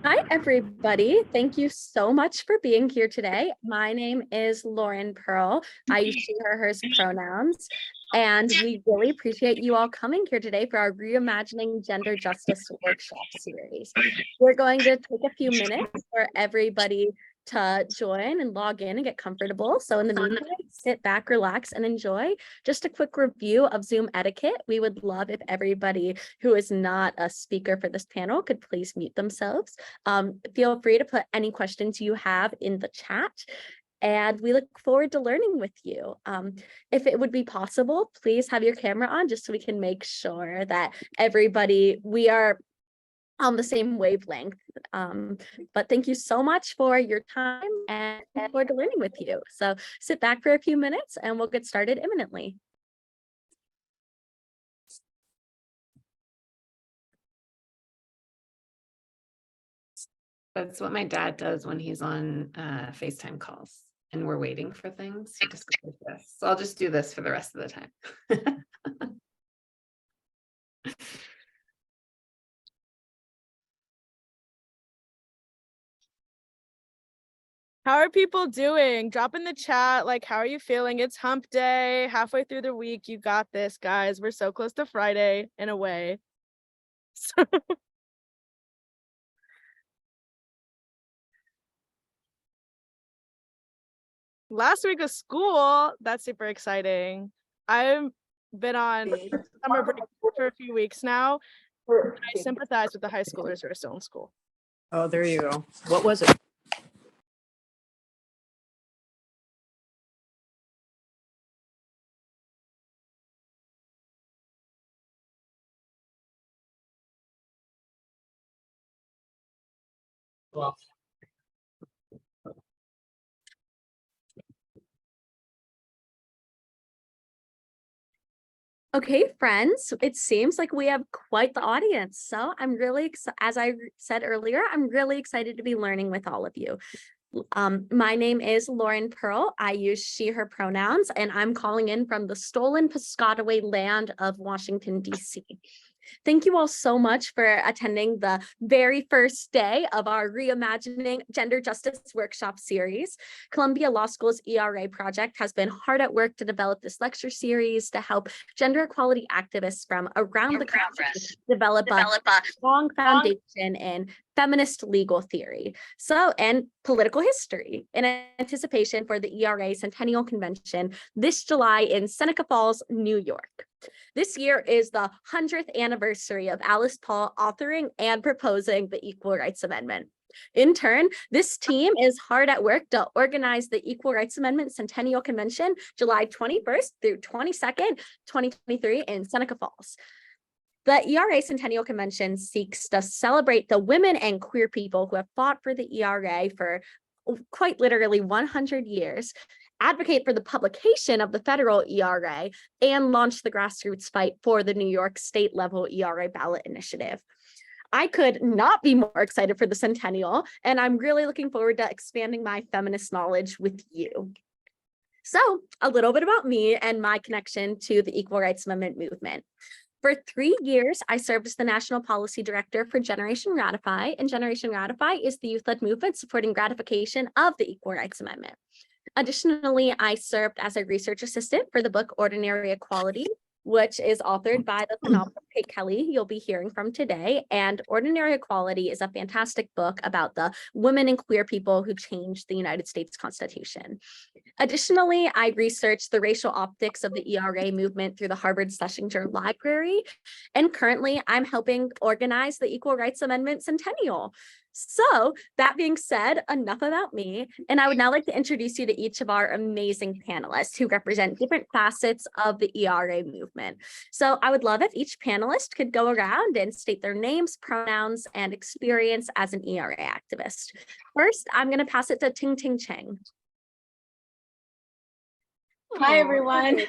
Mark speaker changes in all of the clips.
Speaker 1: Hi, everybody. Thank you so much for being here today. My name is Lauren Pearl. I use she, her, hers pronouns. And we really appreciate you all coming here today for our Reimagining Gender Justice Workshop series. We're going to take a few minutes for everybody to join and log in and get comfortable. So in the meantime, sit back, relax, and enjoy. Just a quick review of Zoom etiquette. We would love if everybody who is not a speaker for this panel could please mute themselves. Feel free to put any questions you have in the chat, and we look forward to learning with you. If it would be possible, please have your camera on just so we can make sure that we are on the same wavelength. But thank you so much for your time and look forward to learning with you. So sit back for a few minutes and we'll get started imminently.
Speaker 2: That's what my dad does when he's on FaceTime calls and we're waiting for things. He just does this. So I'll just do this for the rest of the time.
Speaker 3: How are people doing? Drop in the chat, like, how are you feeling? It's hump day, halfway through the week. You got this, guys. We're so close to Friday in a way. So last week of school, that's super exciting. I've been on summer break for a few weeks now. I sympathize with the high schoolers who are still in school.
Speaker 4: Oh, there you go. What was it? Well,
Speaker 1: Okay, friends, it seems like we have quite the audience. So I'm really excited, as I said earlier, I'm really excited to be learning with all of you. My name is Lauren Pearl. I use she, her pronouns, and I'm calling in from the stolen Piscataway land of Washington, D.C. Thank you all so much for attending the very first day of our Reimagining Gender Justice Workshop series. Columbia Law School's ERA project has been hard at work to develop this lecture series to help gender equality activists from around the country develop a strong foundation in feminist legal theory, and political history in anticipation for the ERA Centennial Convention this July in Seneca Falls, New York. This year is the 100th anniversary of Alice Paul authoring and proposing the Equal Rights Amendment. In turn, this team is hard at work to organize the Equal Rights Amendment Centennial Convention, July 21st through 22nd, 2023 in Seneca Falls. The ERA Centennial Convention seeks to celebrate the women and queer people who have fought for the ERA for quite literally 100 years, advocate for the publication of the federal ERA, and launch the grassroots fight for the New York state level ERA ballot initiative. I could not be more excited for the centennial, and I'm really looking forward to expanding my feminist knowledge with you. So, a little bit about me and my connection to the Equal Rights Amendment movement. For 3 years, I served as the National Policy Director for Generation Ratify, and Generation Ratify is the youth-led movement supporting ratification of the Equal Rights Amendment. Additionally, I served as a research assistant for the book Ordinary Equality, which is authored by the phenomenal Kate Kelly you'll be hearing from today. And Ordinary Equality is a fantastic book about the women and queer people who changed the United States Constitution. Additionally, I researched the racial optics of the ERA movement through the Harvard Schlesinger Library. And currently, I'm helping organize the Equal Rights Amendment Centennial. So that being said, enough about me. And I would now like to introduce you to each of our amazing panelists who represent different facets of the ERA movement. So I would love if each panelist could go around and state their names, pronouns, and experience as an ERA activist. First, I'm going to pass it to Ting Cheng.
Speaker 5: Hi, everyone.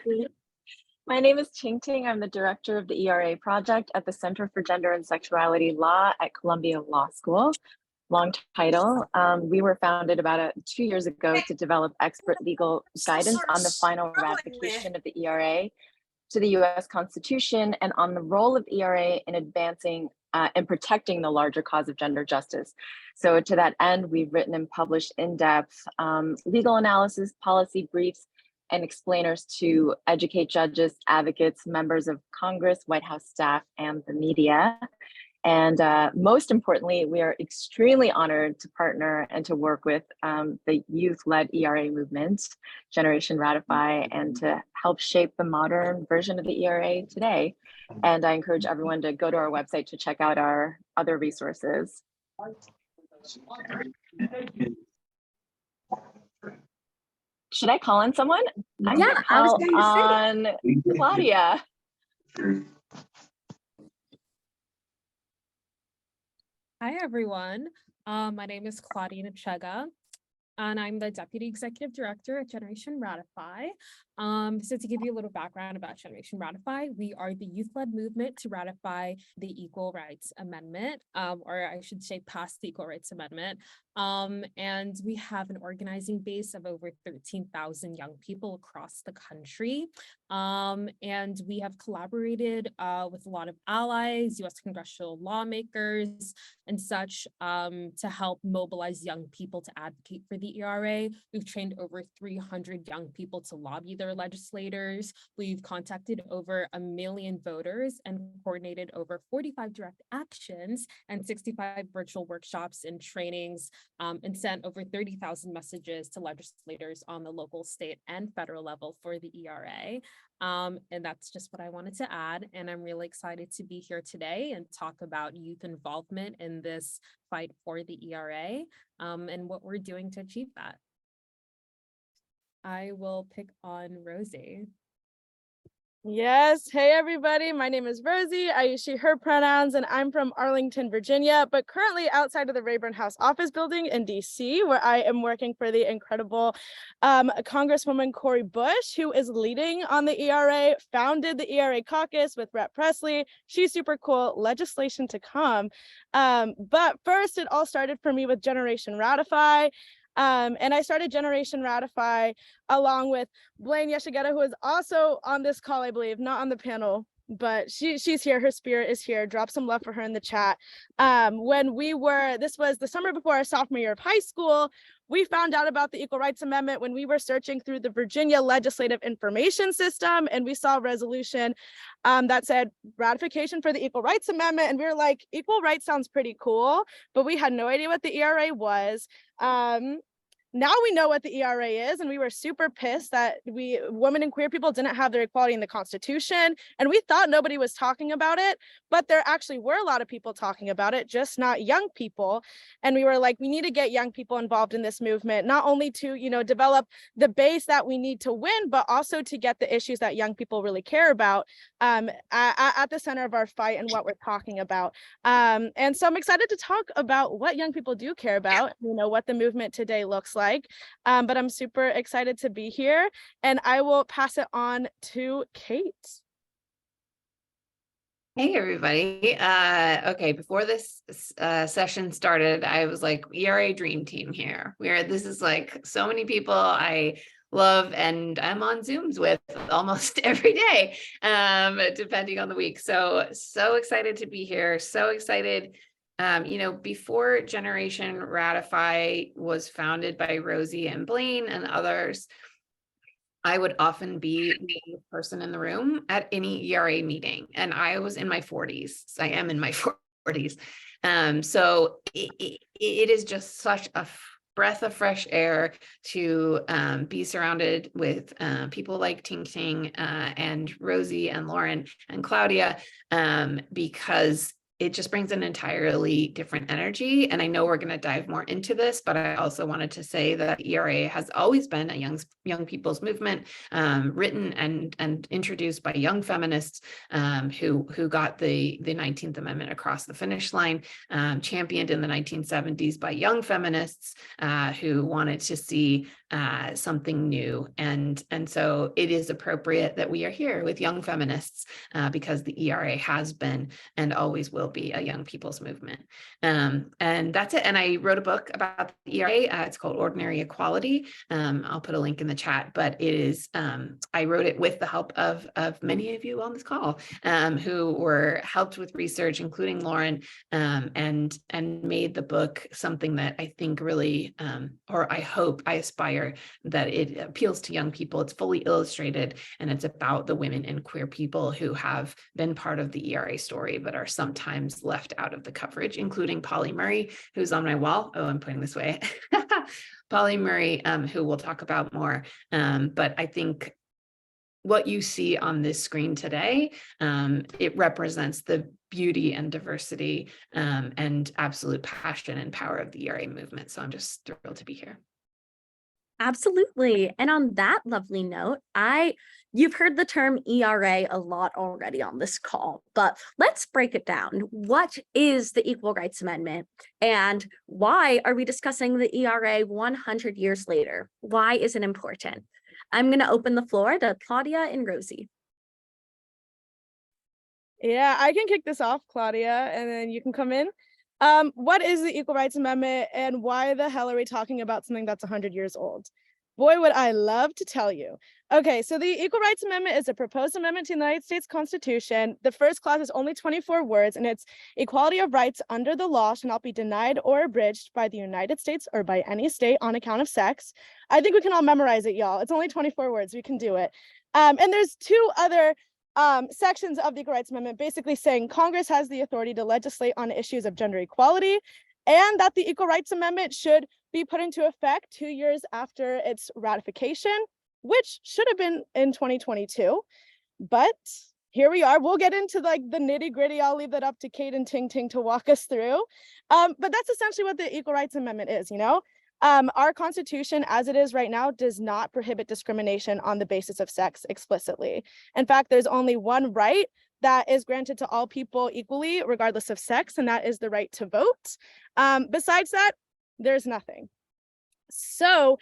Speaker 5: My name is Ting. I'm the director of the ERA project at the Center for Gender and Sexuality Law at Columbia Law School. Long title. We were founded about 2 years ago to develop expert legal guidance on the final ratification of the ERA to the US Constitution and on the role of ERA in advancing and protecting the larger cause of gender justice. So to that end, we've written and published in-depth legal analysis, policy briefs, and explainers to educate judges, advocates, members of Congress, White House staff, and the media. And most importantly, we are extremely honored to partner and to work with the youth-led ERA movement, Generation Ratify, and to help shape the modern version of the ERA today. And I encourage everyone to go to our website to check out our other resources. Should I call on someone? I'm
Speaker 1: Yeah,
Speaker 5: gonna
Speaker 1: I was
Speaker 5: call
Speaker 1: going to say.
Speaker 5: on Claudia.
Speaker 6: Hi, everyone. My name is Claudia Nachega, and I'm the Deputy Executive Director at Generation Ratify. So to give you a little background about Generation Ratify, we are the youth-led movement to ratify the Equal Rights Amendment, or I should say pass the Equal Rights Amendment. And we have an organizing base of over 13,000 young people across the country. And we have collaborated with a lot of allies, US congressional lawmakers, and such to help mobilize young people to advocate for the ERA. We've trained over 300 young people to lobby their legislators. We've contacted over 1 million voters and coordinated over 45 direct actions and 65 virtual workshops and trainings, and sent over 30,000 messages to legislators on the local, state, and federal level for the ERA. And that's just what I wanted to add. And I'm really excited to be here today and talk about youth involvement in this fight for the ERA, and what we're doing to achieve that. I will pick on Rosie.
Speaker 3: Yes. Hey, everybody. My name is Rosie. I use she, her pronouns, and I'm from Arlington, Virginia, but currently outside of the Rayburn House office building in DC, where I am working for the incredible Congresswoman Cori Bush, who is leading on the ERA, founded the ERA caucus with Rep. Presley. She's super cool. Legislation to come. But first, it all started for me with Generation Ratify. And I started Generation Ratify along with Blaine Yeshigeta, who is also on this call, I believe, not on the panel, but she's here. Her spirit is here. Drop some love for her in the chat. This was the summer before our sophomore year of high school. We found out about the Equal Rights Amendment when we were searching through the Virginia Legislative Information System, and we saw a resolution that said ratification for the Equal Rights Amendment. And we were like, equal rights sounds pretty cool, but we had no idea what the ERA was. Now we know what the ERA is, and we were super pissed that women and queer people didn't have their equality in the Constitution, and we thought nobody was talking about it, but there actually were a lot of people talking about it, just not young people. And we were like, we need to get young people involved in this movement, not only to, develop the base that we need to win, but also to get the issues that young people really care about at the center of our fight and what we're talking about. And so I'm excited to talk about what young people do care about, what the movement today looks like. But I'm super excited to be here, and I will pass it on to Kate.
Speaker 2: Hey, everybody. Okay, before this session started, I was like, ERA dream team here. This is like so many people I love, and I'm on Zooms with almost every day, depending on the week. So excited to be here. So excited. Before Generation Ratify was founded by Rosie and Blaine and others, I would often be the person in the room at any ERA meeting, and I was in my 40s. So I am in my 40s. So it is just such a breath of fresh air to be surrounded with people like Ting and Rosie and Lauren and Claudia, because it just brings an entirely different energy. And I know we're going to dive more into this, but I also wanted to say that ERA has always been a young people's movement, written and introduced by young feminists who got the 19th Amendment across the finish line, championed in the 1970s by young feminists who wanted to see something new. And so it is appropriate that we are here with young feminists because the ERA has been and always will be a young people's movement. And that's it. And I wrote a book about the ERA. It's called Ordinary Equality. I'll put a link in the chat, but it is, I wrote it with the help of many of you on this call who were helped with research, including Lauren, and made the book something that I think really, or I hope, I aspire that it appeals to young people. It's fully illustrated, and it's about the women and queer people who have been part of the ERA story, but are sometimes left out of the coverage, including Polly Murray, who's on my wall. Oh, I'm pointing this way. Polly Murray, who we'll talk about more. But I think what you see on this screen today, it represents the beauty and diversity and absolute passion and power of the ERA movement. So I'm just thrilled to be here.
Speaker 1: Absolutely. And on that lovely note, you've heard the term ERA a lot already on this call, but let's break it down. What is the Equal Rights Amendment, and why are we discussing the ERA 100 years later? Why is it important? I'm going to open the floor to Claudia and Rosie.
Speaker 3: Yeah, I can kick this off, Claudia, and then you can come in. What is the Equal Rights Amendment, and why the hell are we talking about something that's 100 years old? Boy, would I love to tell you. Okay, so the Equal Rights Amendment is a proposed amendment to the United States Constitution. The first clause is only 24 words, and it's equality of rights under the law shall not be denied or abridged by the United States or by any state on account of sex. I think we can all memorize it, y'all. It's only 24 words. We can do it. And there's two other sections of the Equal Rights Amendment basically saying Congress has the authority to legislate on issues of gender equality, and that the Equal Rights Amendment should be put into effect 2 years after its ratification, which should have been in 2022. But here we are. We'll get into like the nitty gritty. I'll leave that up to Kate and Ting to walk us through. But that's essentially what the Equal Rights Amendment is, you know? Our Constitution, as it is right now, does not prohibit discrimination on the basis of sex explicitly. In fact, there's only one right that is granted to all people equally, regardless of sex, and that is the right to vote. Besides that, there's nothing. So,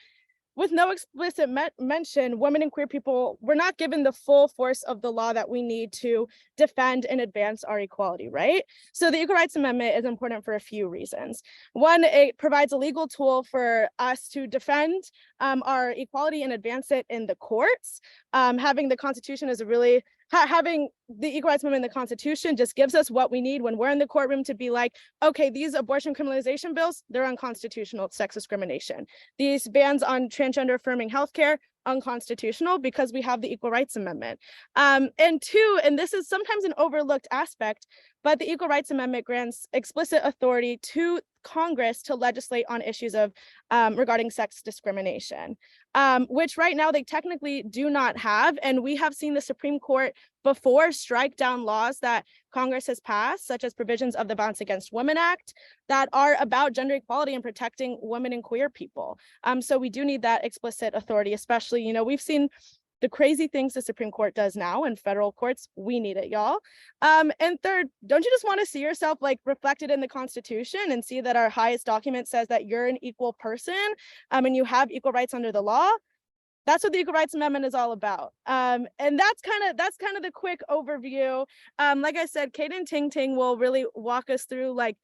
Speaker 3: with no explicit mention, women and queer people were not given the full force of the law that we need to defend and advance our equality, right? So the Equal Rights Amendment is important for a few reasons. One, it provides a legal tool for us to defend our equality and advance it in the courts. Having the Constitution is a really having the Equal Rights Amendment in the Constitution just gives us what we need when we're in the courtroom to be like, okay, these abortion criminalization bills, they're unconstitutional, it's sex discrimination. These bans on transgender affirming healthcare, unconstitutional, because we have the Equal Rights Amendment. And two, and this is sometimes an overlooked aspect, but the Equal Rights Amendment grants explicit authority to Congress to legislate on issues of regarding sex discrimination, which right now they technically do not have. And we have seen the Supreme Court before strike down laws that Congress has passed, such as provisions of the Violence Against Women Act that are about gender equality and protecting women and queer people. So we do need that explicit authority, especially, you know, we've seen the crazy things the Supreme Court does now in federal courts. We need it, y'all. And third, don't you just want to see yourself like reflected in the Constitution and see that our highest document says that you're an equal person and you have equal rights under the law? That's what the Equal Rights Amendment is all about. And that's kind of the quick overview. Like I said, Kate and Ting will really walk us through like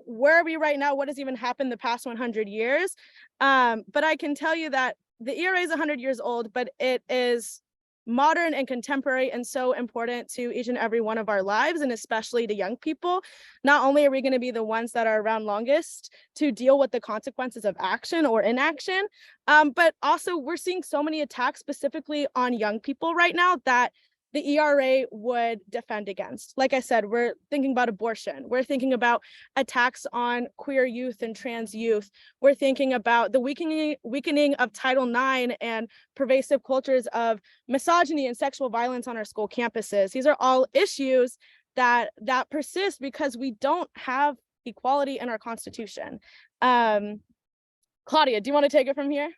Speaker 3: where are we right now? What has even happened the past 100 years? But I can tell you that the ERA is 100 years old, but it is modern and contemporary and so important to each and every one of our lives, and especially to young people. Not only are we going to be the ones that are around longest to deal with the consequences of action or inaction, but also we're seeing so many attacks specifically on young people right now that the ERA would defend against. Like I said, we're thinking about abortion. We're thinking about attacks on queer youth and trans youth. We're thinking about the weakening of Title IX and pervasive cultures of misogyny and sexual violence on our school campuses. These are all issues that persist because we don't have equality in our Constitution. Claudia, do you want to take it from here?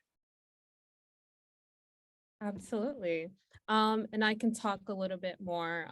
Speaker 6: Absolutely. And I can talk a little bit more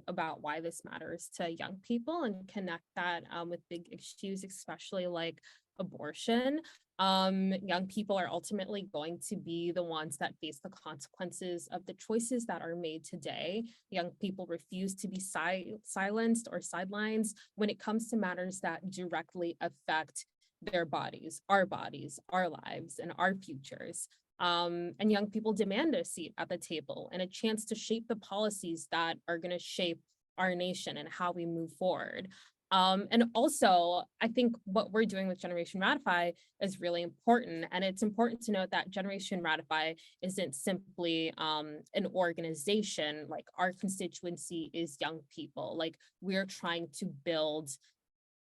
Speaker 6: about why this matters to young people and connect that with big issues, especially like abortion. Young people are ultimately going to be the ones that face the consequences of the choices that are made today. Young people refuse to be silenced or sidelines when it comes to matters that directly affect their bodies, our lives, and our futures. And young people demand a seat at the table and a chance to shape the policies that are going to shape our nation and how we move forward. And also, I think what we're doing with Generation Ratify is really important. And it's important to note that Generation Ratify isn't simply an organization. Like, our constituency is young people. Like, we're trying to build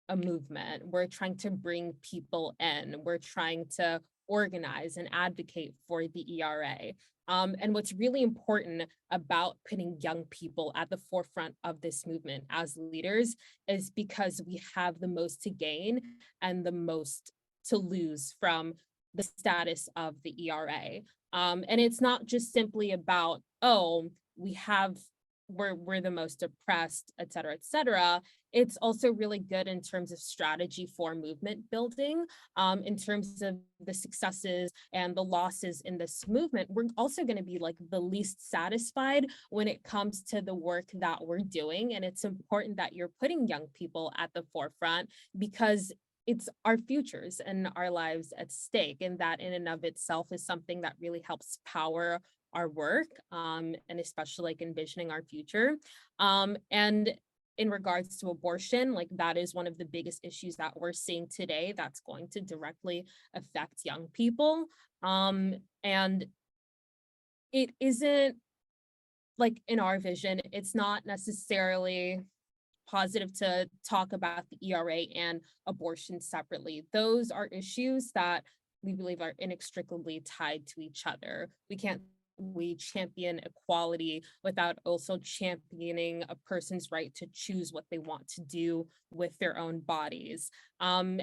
Speaker 6: a movement. We're trying to bring people in. We're trying to organize and advocate for the ERA. And what's really important about putting young people at the forefront of this movement as leaders is because we have the most to gain and the most to lose from the status of the ERA. And it's not just simply about, oh, we're the most oppressed, et cetera, et cetera. It's also really good in terms of strategy for movement building, in terms of the successes and the losses in this movement. We're also going to be like the least satisfied when it comes to the work that we're doing. And it's important that you're putting young people at the forefront because it's our futures and our lives at stake. And that in and of itself is something that really helps power our work, and especially like envisioning our future. And in regards to abortion, like that is one of the biggest issues that we're seeing today that's going to directly affect young people. And it isn't like, in our vision, it's not necessarily positive to talk about the ERA and abortion separately. Those are issues that we believe are inextricably tied to each other. We champion equality without also championing a person's right to choose what they want to do with their own bodies. And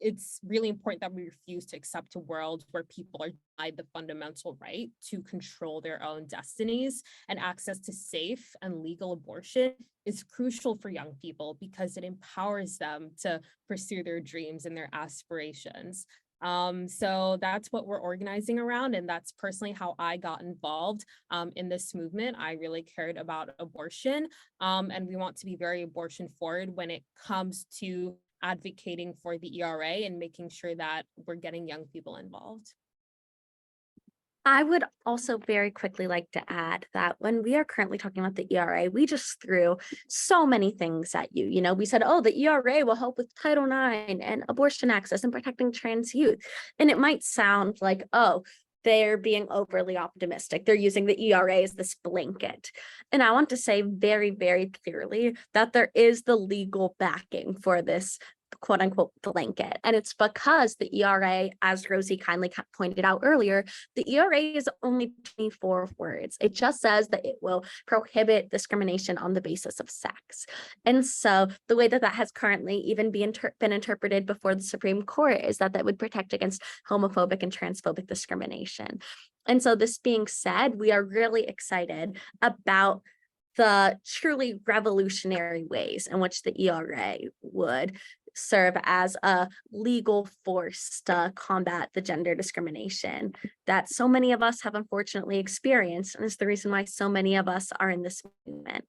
Speaker 6: it's really important that we refuse to accept a world where people are denied the fundamental right to control their own destinies, and access to safe and legal abortion is crucial for young people because it empowers them to pursue their dreams and their aspirations. So that's what we're organizing around, and that's personally how I got involved in this movement. I really cared about abortion, and we want to be very abortion forward when it comes to advocating for the ERA and making sure that we're getting young people involved.
Speaker 1: I would also very quickly like to add that when we are currently talking about the ERA, we just threw so many things at you. You know, we said, oh, the ERA will help with Title IX and abortion access and protecting trans youth. And it might sound like, oh, they're being overly optimistic. They're using the ERA as this blanket. And I want to say very, very clearly that there is the legal backing for this quote unquote blanket. And it's because the ERA, as Rosie kindly pointed out earlier, the ERA is only 24 words. It just says that it will prohibit discrimination on the basis of sex. And so the way that that has currently even been interpreted before the Supreme Court is that that would protect against homophobic and transphobic discrimination. And so this being said, we are really excited about the truly revolutionary ways in which the ERA would serve as a legal force to combat the gender discrimination that so many of us have unfortunately experienced, and is the reason why so many of us are in this movement.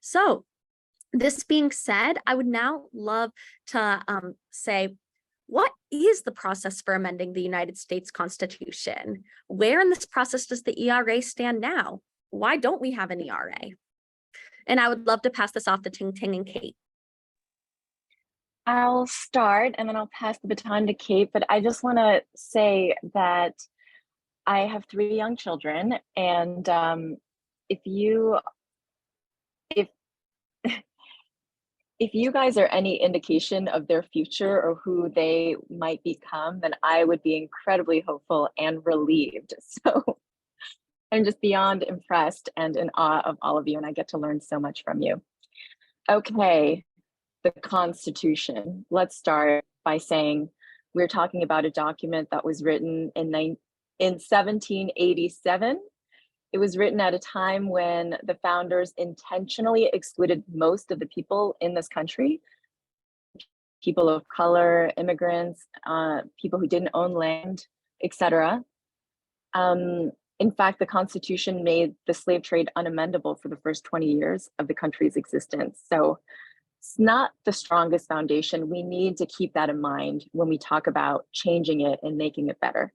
Speaker 1: So this being said, I would now love to say, what is the process for amending the United States Constitution? Where in this process does the ERA stand now? Why don't we have an ERA? And I would love to pass this off to Ting, and Kate.
Speaker 5: I'll start and then I'll pass the baton to Kate, but I just want to say that I have 3 young children, and if you guys are any indication of their future or who they might become, then I would be incredibly hopeful and relieved. So I'm just beyond impressed and in awe of all of you, and I get to learn so much from you. Okay. The Constitution. Let's start by saying we're talking about a document that was written in 1787. It was written at a time when the founders intentionally excluded most of the people in this country people of color, immigrants, people who didn't own land, etc. In fact, the Constitution made the slave trade unamendable for the first 20 years of the country's existence. So it's not the strongest foundation. We need to keep that in mind when we talk about changing it and making it better.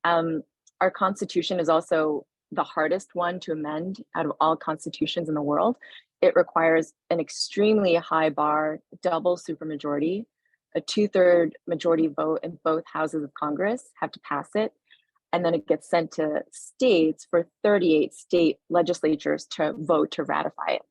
Speaker 5: Our Constitution is also the hardest one to amend out of all constitutions in the world. It requires an extremely high bar, double supermajority, a 2/3 majority vote in both houses of Congress have to pass it. And then it gets sent to states for 38 state legislatures to vote to ratify it.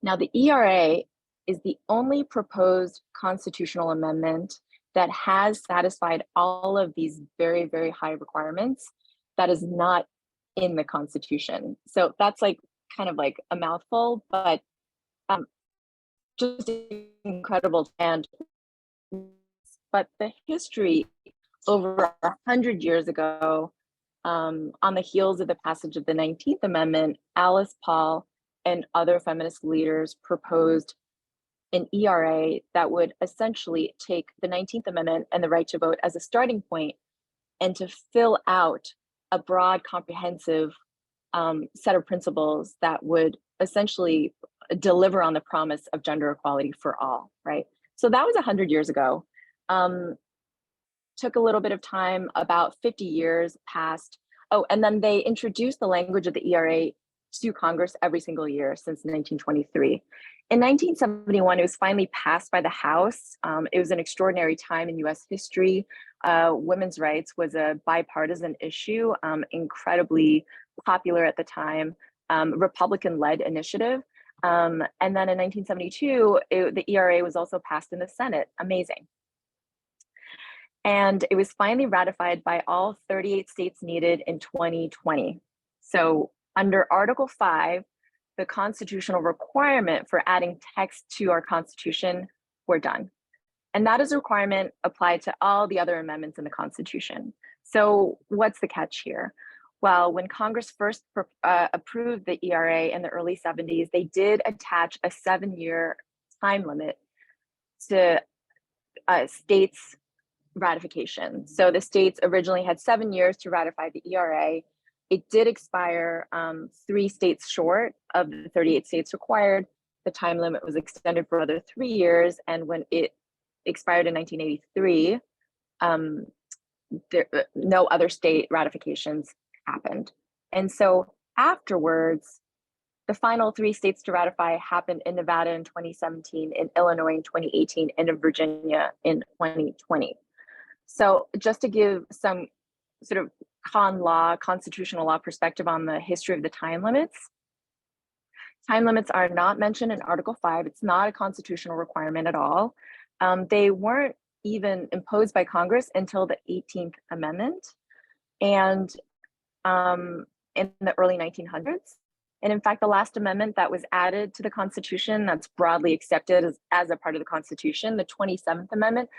Speaker 5: Now, the ERA is the only proposed constitutional amendment that has satisfied all of these very, very high requirements that is not in the Constitution. So that's like kind of like a mouthful, but just incredible. But the history over 100 years ago, on the heels of the passage of the 19th Amendment, Alice Paul and other feminist leaders proposed an ERA that would essentially take the 19th Amendment and the right to vote as a starting point and to fill out a broad, comprehensive set of principles that would essentially deliver on the promise of gender equality for all, right? So that was 100 years ago. Took a little bit of time, about 50 years passed. Oh, and then they introduced the language of the ERA to Congress every single year since 1923. In 1971, it was finally passed by the House. It was an extraordinary time in US history. Women's rights was a bipartisan issue, incredibly popular at the time, Republican-led initiative. And then in 1972, the ERA was also passed in the Senate, amazing. And it was finally ratified by all 38 states needed in 2020. So under Article 5, the constitutional requirement for adding text to our Constitution, we're done. And that is a requirement applied to all the other amendments in the Constitution. So what's the catch here? Well, when Congress first approved the ERA in the early 70s, they did attach a 7-year time limit to states' ratification. So the states originally had 7 years to ratify the ERA. It did expire 3 states short of the 38 states required. The time limit was extended for another 3 years. And when it expired in 1983, no other state ratifications happened. And so afterwards, the final 3 states to ratify happened in Nevada in 2017, in Illinois in 2018, and in Virginia in 2020. So just to give some sort of constitutional law perspective on the history of the time limits are not mentioned in Article 5. It's not a constitutional requirement at all. They weren't even imposed by Congress until the 18th Amendment and in the early 1900s. And in fact, the last amendment that was added to the Constitution that's broadly accepted as a part of the Constitution, the 27th Amendment,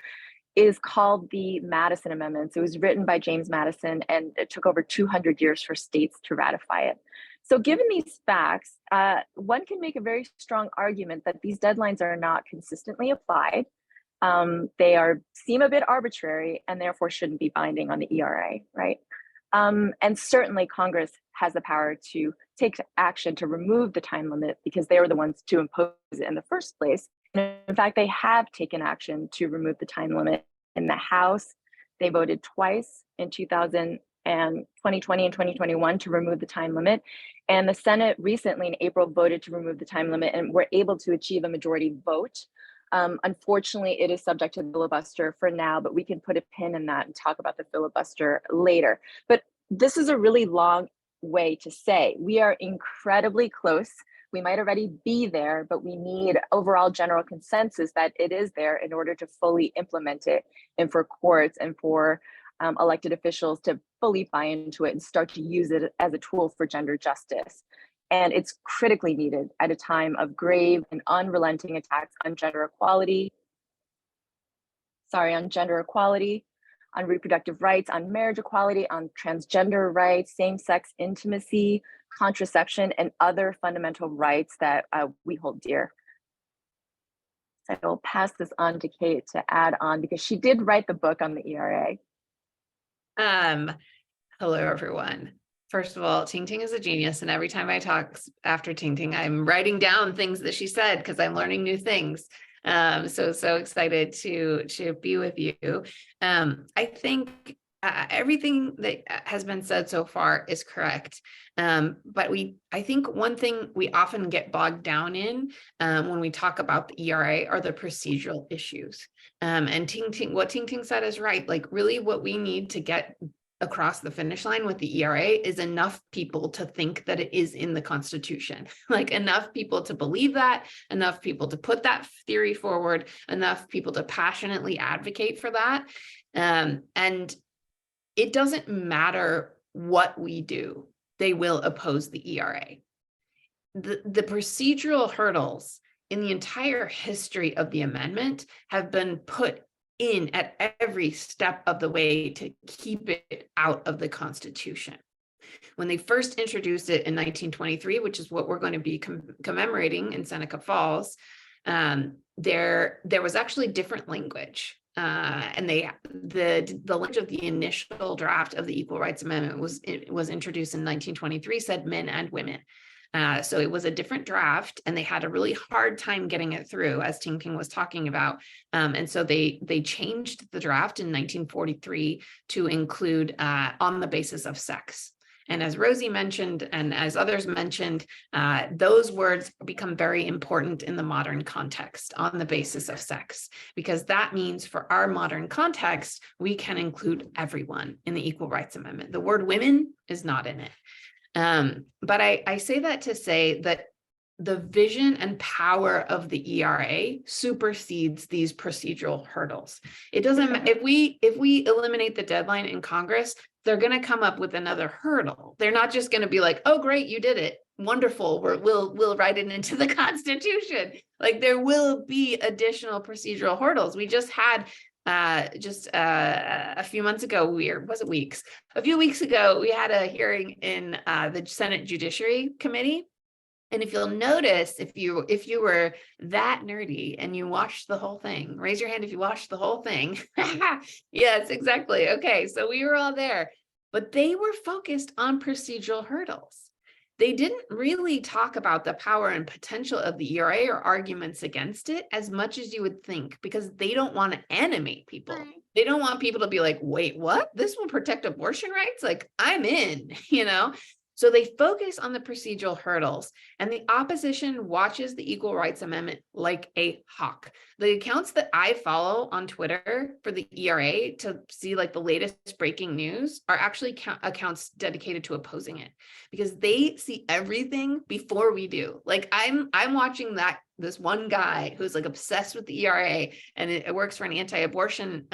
Speaker 5: is called the Madison Amendment. It was written by James Madison, and it took over 200 years for states to ratify it. So given these facts, one can make a very strong argument that these deadlines are not consistently applied. They seem a bit arbitrary and therefore shouldn't be binding on the ERA, right? And certainly Congress has the power to take action to remove the time limit because they were the ones to impose it in the first place. And in fact, they have taken action to remove the time limit. In the House, they voted twice in 2020 and 2021 to remove the time limit. And the Senate recently in April voted to remove the time limit and were able to achieve a majority vote. Unfortunately, it is subject to the filibuster for now, but we can put a pin in that and talk about the filibuster later. But this is a really long way to say we are incredibly close. We might already be there, but we need overall general consensus that it is there in order to fully implement it and for courts and for elected officials to fully buy into it and start to use it as a tool for gender justice. And it's critically needed at a time of grave and unrelenting attacks on gender equality, on reproductive rights, on marriage equality, on transgender rights, same-sex intimacy, contraception, and other fundamental rights that we hold dear. So I will pass this on to Kate to add on because she did write the book on the ERA.
Speaker 2: Hello, everyone. First of all, Ting Ting is a genius, and every time I talk after Ting Ting, I'm writing down things that she said because I'm learning new things. So excited to be with you. I think everything that has been said so far is correct. But I think one thing we often get bogged down in when we talk about the ERA are the procedural issues. And what Ting Ting said is right. Like, really what we need to get across the finish line with the ERA is enough people to think that it is in the Constitution, like enough people to believe that, enough people to put that theory forward, enough people to passionately advocate for that. And it doesn't matter what we do, they will oppose the ERA. The procedural hurdles in the entire history of the amendment have been put in at every step of the way to keep it out of the Constitution. When they first introduced it in 1923, which is what we're going to be commemorating in Seneca Falls, there was actually different language. And the language of the initial draft of the Equal Rights Amendment was introduced in 1923, said men and women. So it was a different draft, and they had a really hard time getting it through, as Ting Ting was talking about. And so they changed the draft in 1943 to include on the basis of sex. And as Rosie mentioned, and as others mentioned, those words become very important in the modern context, on the basis of sex, because that means for our modern context, we can include everyone in the Equal Rights Amendment. The word women is not in it. But I say that to say that the vision and power of the ERA supersedes these procedural hurdles. It doesn't, if we eliminate the deadline in Congress, they're going to come up with another hurdle. They're not just going to be like, oh, great, you did it. Wonderful. We'll write it into the Constitution. Like, there will be additional procedural hurdles. We just had a few months ago, a few weeks ago, we had a hearing in the Senate Judiciary Committee. And if you'll notice, if you were that nerdy and you watched the whole thing, raise your hand if you watched the whole thing. Yes, exactly. Okay, so we were all there, but they were focused on procedural hurdles. They didn't really talk about the power and potential of the ERA or arguments against it as much as you would think, because they don't want to animate people. They don't want people to be like, wait, what? This will protect abortion rights? Like, I'm in, you know? So they focus on the procedural hurdles, and the opposition watches the Equal Rights Amendment like a hawk. The accounts that I follow on Twitter for the ERA to see like the latest breaking news are actually accounts dedicated to opposing it, because they see everything before we do. Like, I'm watching this one guy who's like obsessed with the ERA, and it works for an anti-abortion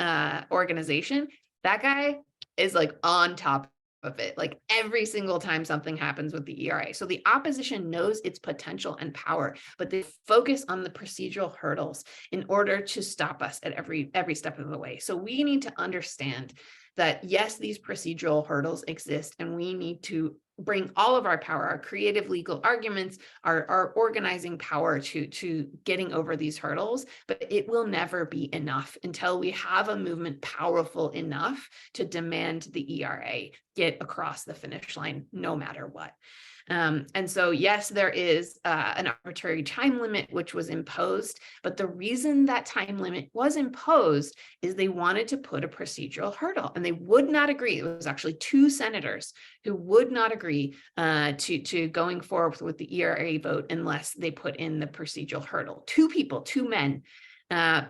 Speaker 2: organization. That guy is like on top of it, like every single time something happens with the ERA. So the opposition knows its potential and power, but they focus on the procedural hurdles in order to stop us at every step of the way. So we need to understand that, yes, these procedural hurdles exist, and we need to bring all of our power, our creative legal arguments, our organizing power to getting over these hurdles, but it will never be enough until we have a movement powerful enough to demand the ERA get across the finish line, no matter what. And so, yes, there is an arbitrary time limit which was imposed, but the reason that time limit was imposed is they wanted to put a procedural hurdle, and they would not agree. It was actually 2 senators who would not agree to going forward with the ERA vote unless they put in the procedural hurdle. 2 people, 2 men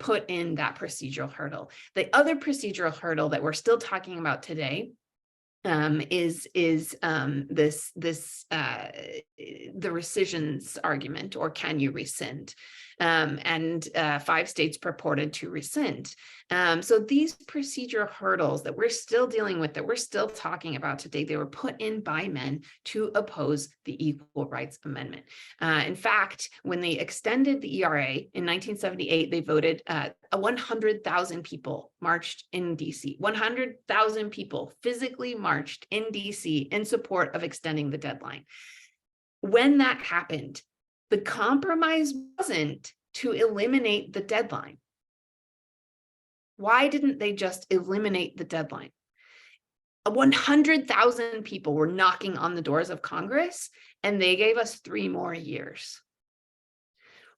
Speaker 2: put in that procedural hurdle. The other procedural hurdle that we're still talking about today is the rescissions argument, or can you rescind? And 5 states purported to rescind. So these procedural hurdles that we're still dealing with, that we're still talking about today, they were put in by men to oppose the Equal Rights Amendment. In fact, when they extended the ERA in 1978, they voted 100,000 people marched in DC. 100,000 people physically marched in DC in support of extending the deadline. When that happened, the compromise wasn't to eliminate the deadline. Why didn't they just eliminate the deadline? 100,000 people were knocking on the doors of Congress, and they gave us 3 more years.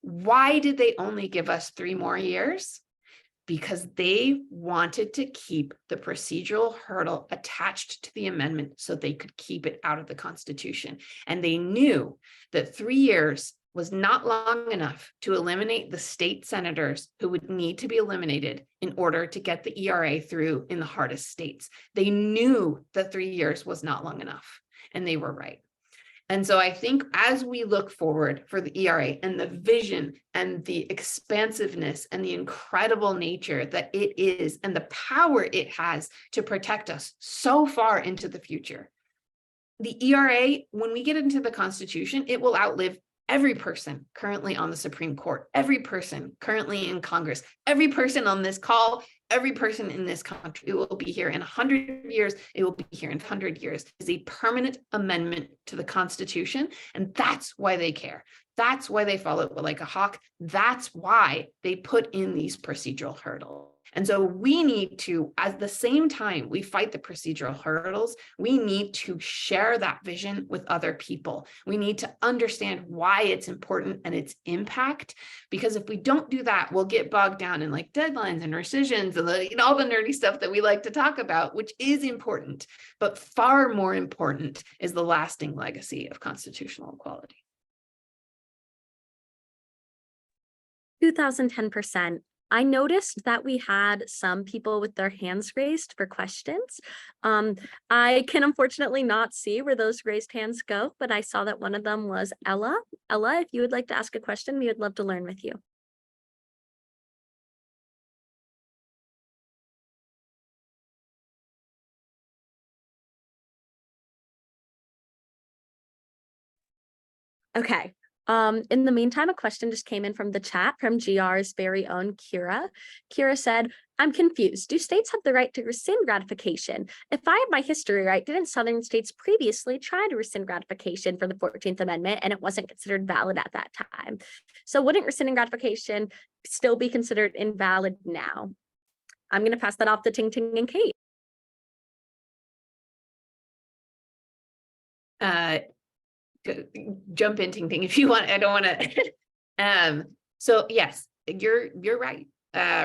Speaker 2: Why did they only give us 3 more years? Because they wanted to keep the procedural hurdle attached to the amendment so they could keep it out of the Constitution. And they knew that 3 years was not long enough to eliminate the state senators who would need to be eliminated in order to get the ERA through in the hardest states. They knew that 3 years was not long enough, and they were right. And so I think as we look forward for the ERA and the vision and the expansiveness and the incredible nature that it is and the power it has to protect us so far into the future, the ERA, when we get into the Constitution, it will outlive every person currently on the Supreme Court, every person currently in Congress, every person on this call, every person in this country. It will be here in 100 years. It will be here in 100 years. It's a permanent amendment to the Constitution. And that's why they care. That's why they follow it like a hawk. That's why they put in these procedural hurdles. And so we need to, at the same time we fight the procedural hurdles, we need to share that vision with other people. We need to understand why it's important and its impact, because if we don't do that, we'll get bogged down in like deadlines and rescissions and all the nerdy stuff that we like to talk about, which is important, but far more important is the lasting legacy of constitutional equality.
Speaker 1: 2010%. I noticed that we had some people with their hands raised for questions. I can unfortunately not see where those raised hands go, but I saw that one of them was Ella. Ella, if you would like to ask a question, we would love to learn with you. Okay. In the meantime, a question just came in from the chat from GR's very own Kira. Kira said, I'm confused. Do states have the right to rescind ratification? If I have my history right, didn't Southern states previously try to rescind ratification for the 14th Amendment and it wasn't considered valid at that time? So wouldn't rescinding ratification still be considered invalid now? I'm going to pass that off to Ting, Ting, and Kate.
Speaker 2: Jump in, Ting Ting, if you want. I don't want to. So yes, you're right.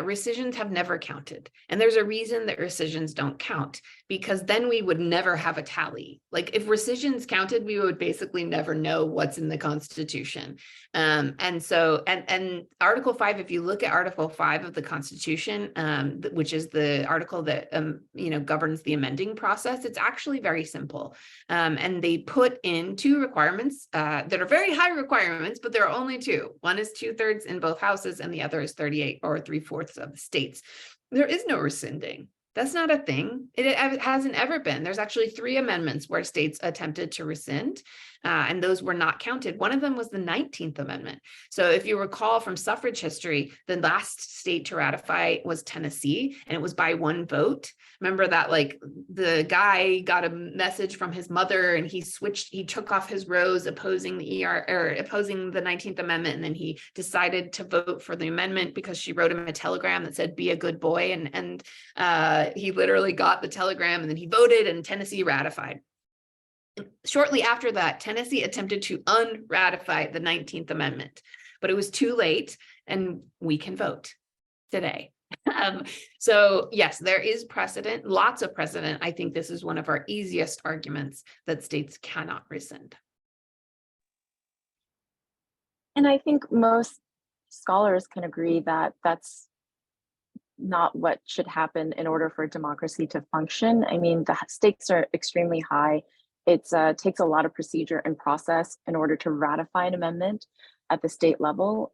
Speaker 2: Rescissions have never counted, and there's a reason that rescissions don't count, because then we would never have a tally. Like if rescissions counted, we would basically never know what's in the Constitution. And so Article 5, if you look at Article 5 of the Constitution, which is the article that governs the amending process, it's actually very simple. And they put in 2 requirements that are very high requirements, but there are only 2. One is 2/3 in both houses, and the other is 38 or 3/4 of the states. There is no rescinding. That's not a thing. It hasn't ever been. There's actually 3 amendments where states attempted to rescind, and those were not counted. One of them was the 19th Amendment. So if you recall from suffrage history, the last state to ratify was Tennessee, and it was by 1 vote. Remember that, like, the guy got a message from his mother and he took off his rose opposing the opposing the 19th Amendment, and then he decided to vote for the amendment because she wrote him a telegram that said, be a good boy, and he literally got the telegram, and then he voted, and Tennessee ratified. Shortly after that, Tennessee attempted to unratify the 19th Amendment, but it was too late, and we can vote today. So yes, there is precedent, lots of precedent. I think this is one of our easiest arguments that states cannot rescind.
Speaker 5: And I think most scholars can agree that that's not what should happen in order for democracy to function. I mean, the stakes are extremely high. It takes a lot of procedure and process in order to ratify an amendment at the state level.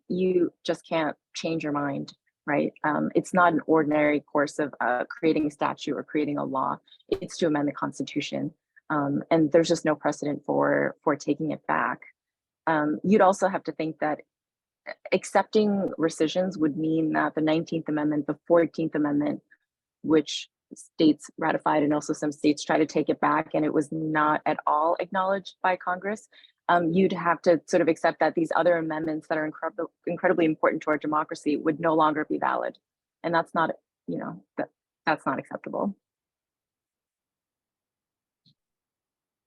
Speaker 5: You just can't change your mind, right? It's not an ordinary course of creating a statute or creating a law. It's to amend the Constitution. And there's just no precedent for taking it back. You'd also have to think that accepting rescissions would mean that the 19th Amendment, the 14th Amendment, which states ratified and also some states try to take it back, and it was not at all acknowledged by Congress, you'd have to sort of accept that these other amendments that are incredibly important to our democracy would no longer be valid. And that's not, you know, that's not acceptable.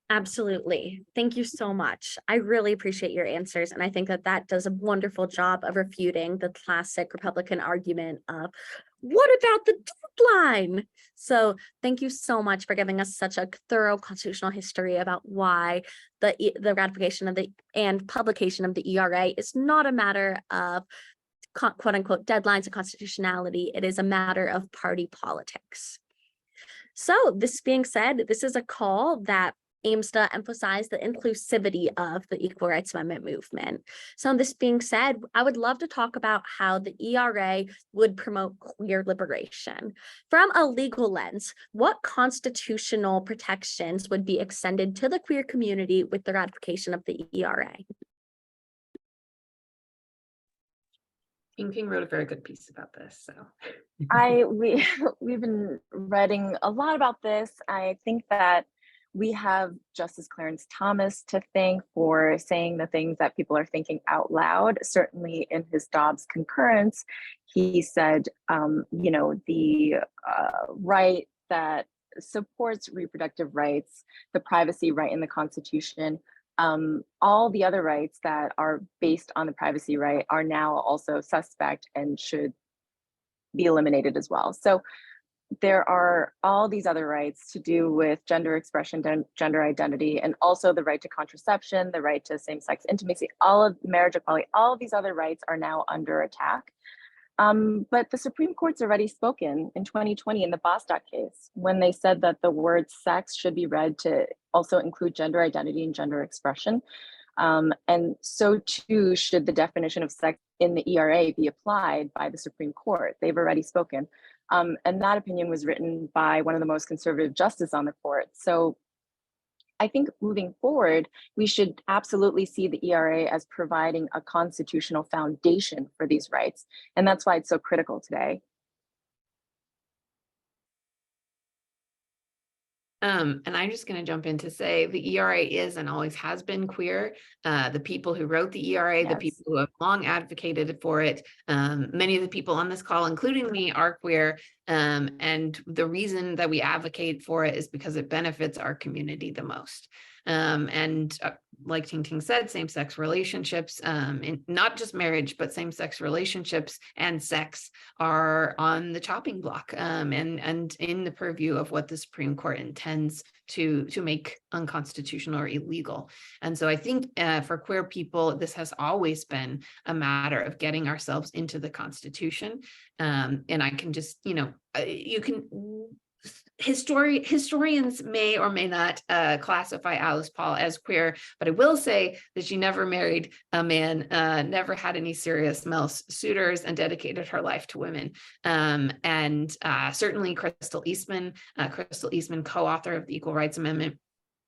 Speaker 1: Absolutely. Thank you so much. I really appreciate your answers. And I think that that does a wonderful job of refuting the classic Republican argument of, what about the deadline? So thank you so much for giving us such a thorough constitutional history about why the ratification of the and publication of the ERA is not a matter of quote unquote deadlines and constitutionality. It is a matter of party politics. So this being said, this is a call that aims to emphasize the inclusivity of the Equal Rights Amendment movement. So this being said, I would love to talk about how the ERA would promote queer liberation. From a legal lens, what constitutional protections would be extended to the queer community with the ratification of the ERA?
Speaker 2: Ting wrote a very good piece about this. So
Speaker 5: we've been reading a lot about this. I think that we have Justice Clarence Thomas to thank for saying the things that people are thinking out loud. Certainly in his Dobbs concurrence, he said, you know, the right that supports reproductive rights, the privacy right in the Constitution, all the other rights that are based on the privacy right are now also suspect and should be eliminated as well. So there are all these other rights to do with gender expression, gender identity, and also the right to contraception, the right to same-sex intimacy, all of marriage equality, all of these other rights are now under attack. But the Supreme Court's already spoken in 2020 in the Bostock case, when they said that the word sex should be read to also include gender identity and gender expression. And so too should the definition of sex in the ERA be applied by the Supreme Court. They've already spoken. And that opinion was written by one of the most conservative justices on the court. So I think moving forward, we should absolutely see the ERA as providing a constitutional foundation for these rights. And that's why it's so critical today.
Speaker 2: And I'm just going to jump in to say the ERA is and always has been queer. The people who wrote the ERA,
Speaker 5: Yes.
Speaker 2: the people who have long advocated for it, many of the people on this call, including me, are queer. And the reason that we advocate for it is because it benefits our community the most. Like Ting said, same-sex relationships, not just marriage, but same-sex relationships and sex are on the chopping block and in the purview of what the Supreme Court intends to make unconstitutional or illegal. And so I think for queer people, this has always been a matter of getting ourselves into the Constitution. And I can just, you know, you can... Historians may or may not classify Alice Paul as queer, but I will say that she never married a man, never had any serious male suitors, and dedicated her life to women. Certainly Crystal Eastman, co-author of the Equal Rights Amendment,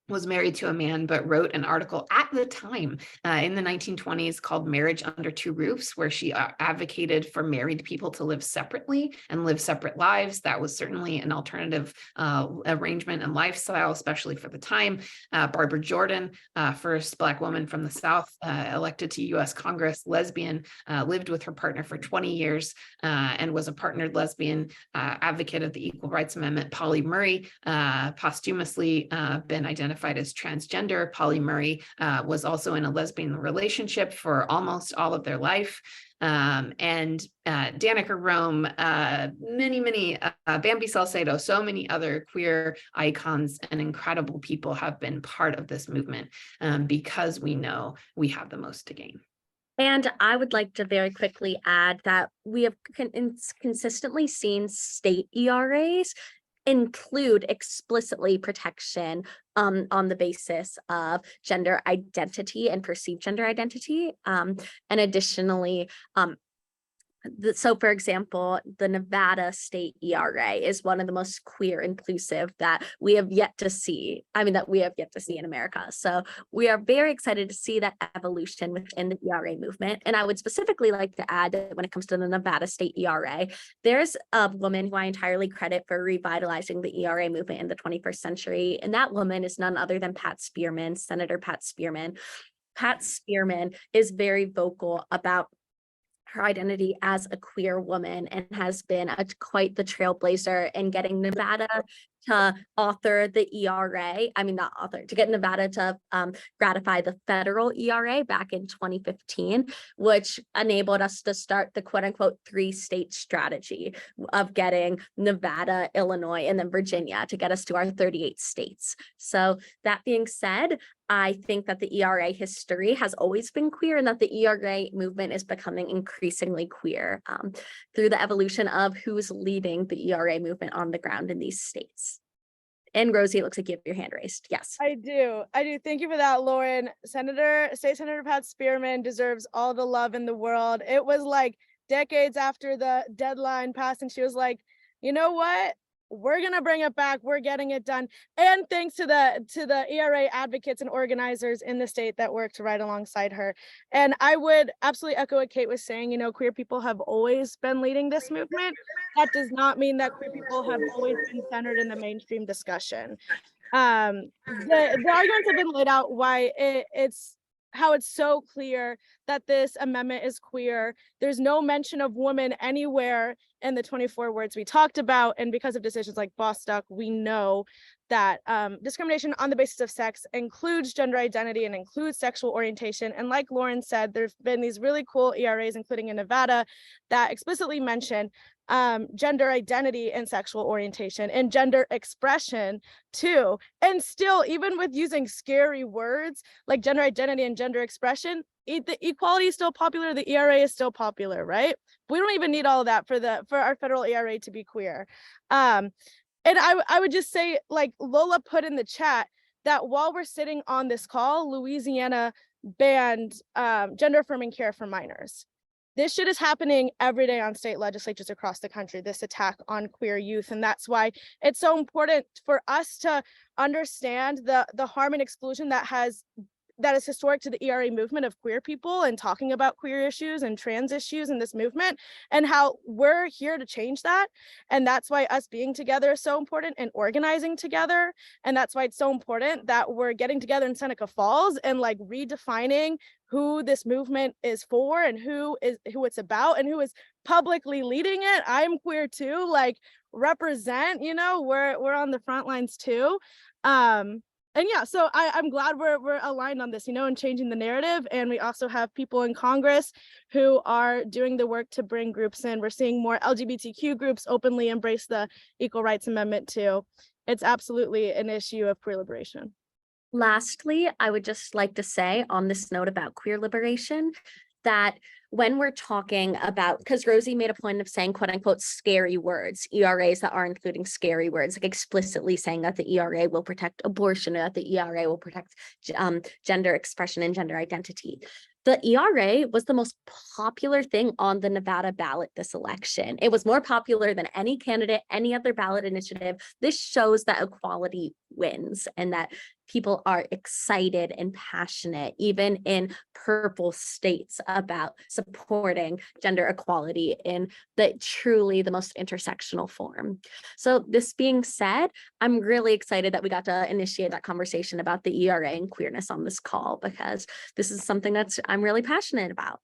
Speaker 2: was married to a man, but wrote an article at the time in the 1920s called Marriage Under Two Roofs, where she advocated for married people to live separately and live separate lives. That was certainly an alternative arrangement and lifestyle, especially for the time. Barbara Jordan, first Black woman from the South, elected to US Congress, lesbian, lived with her partner for 20 years and was a partnered lesbian, advocate of the Equal Rights Amendment. Polly Murray, posthumously been identified as transgender. Polly Murray was also in a lesbian relationship for almost all of their life. Danica Rome, many, Bambi Salcedo, so many other queer icons and incredible people have been part of this movement because we know we have the most to gain.
Speaker 1: And I would like to very quickly add that we have consistently seen state ERAs include explicitly protection on the basis of gender identity and perceived gender identity. And additionally, so for example, the Nevada state ERA is one of the most queer inclusive that we have yet to see. That we have yet to see in America. So we are very excited to see that evolution within the ERA movement. And I would specifically like to add that when it comes to the Nevada state ERA, there's a woman who I entirely credit for revitalizing the ERA movement in the 21st century. And that woman is none other than Pat Spearman, Senator Pat Spearman. Pat Spearman is very vocal about her identity as a queer woman and has been quite the trailblazer in getting Nevada to author the ERA. I mean, not author, to get Nevada to ratify the federal ERA back in 2015, which enabled us to start the quote unquote 3-state strategy of getting Nevada, Illinois, and then Virginia to get us to our 38 states. So that being said, I think that the ERA history has always been queer and that the ERA movement is becoming increasingly queer through the evolution of who's leading the ERA movement on the ground in these states. And Rosie, it looks like you have your hand raised. Yes.
Speaker 3: I do. Thank you for that, Lauren. State Senator Pat Spearman deserves all the love in the world. It was like decades after the deadline passed, and she was like, you know what? We're gonna bring it back. We're getting it done. And thanks to the ERA advocates and organizers in the state that worked right alongside her. And I would absolutely echo what Kate was saying. You know, queer people have always been leading this movement. That does not mean that queer people have always been centered in the mainstream discussion. The arguments have been laid out why it's how it's so clear that this amendment is queer. There's no mention of women anywhere in the 24 words we talked about, and because of decisions like Bostock, we know that discrimination on the basis of sex includes gender identity and includes sexual orientation. And like Lauren said, there's been these really cool ERAs, including in Nevada, that explicitly mention gender identity and sexual orientation and gender expression too. And still, even with using scary words like gender identity and gender expression, the equality is still popular, the ERA is still popular, right? We don't even need all of that for our federal ERA to be queer. And I would just say, like Lola put in the chat, that while we're sitting on this call, Louisiana banned gender affirming care for minors. This shit is happening every day on state legislatures across the country, this attack on queer youth. And that's why it's so important for us to understand the harm and exclusion that is historic to the ERA movement of queer people and talking about queer issues and trans issues in this movement, and how we're here to change that. And that's why us being together is so important and organizing together. And that's why it's so important that we're getting together in Seneca Falls and like redefining who this movement is for and who it's about and who is publicly leading it. I'm queer too, like represent, you know, we're on the front lines too. And yeah, so I'm glad we're aligned on this, you know, and changing the narrative. And we also have people in Congress who are doing the work to bring groups in. We're seeing more LGBTQ groups openly embrace the Equal Rights Amendment too. It's absolutely an issue of queer liberation.
Speaker 1: Lastly, I would just like to say on this note about queer liberation that when we're talking about, because Rosie made a point of saying quote unquote scary words, ERAs that are including scary words, like explicitly saying that the ERA will protect abortion, or that the ERA will protect gender expression and gender identity. The ERA was the most popular thing on the Nevada ballot this election. It was more popular than any candidate, any other ballot initiative. This shows that equality wins and that people are excited and passionate, even in purple states, about supporting gender equality in truly the most intersectional form. So this being said, I'm really excited that we got to initiate that conversation about the ERA and queerness on this call, because this is something I'm really passionate about.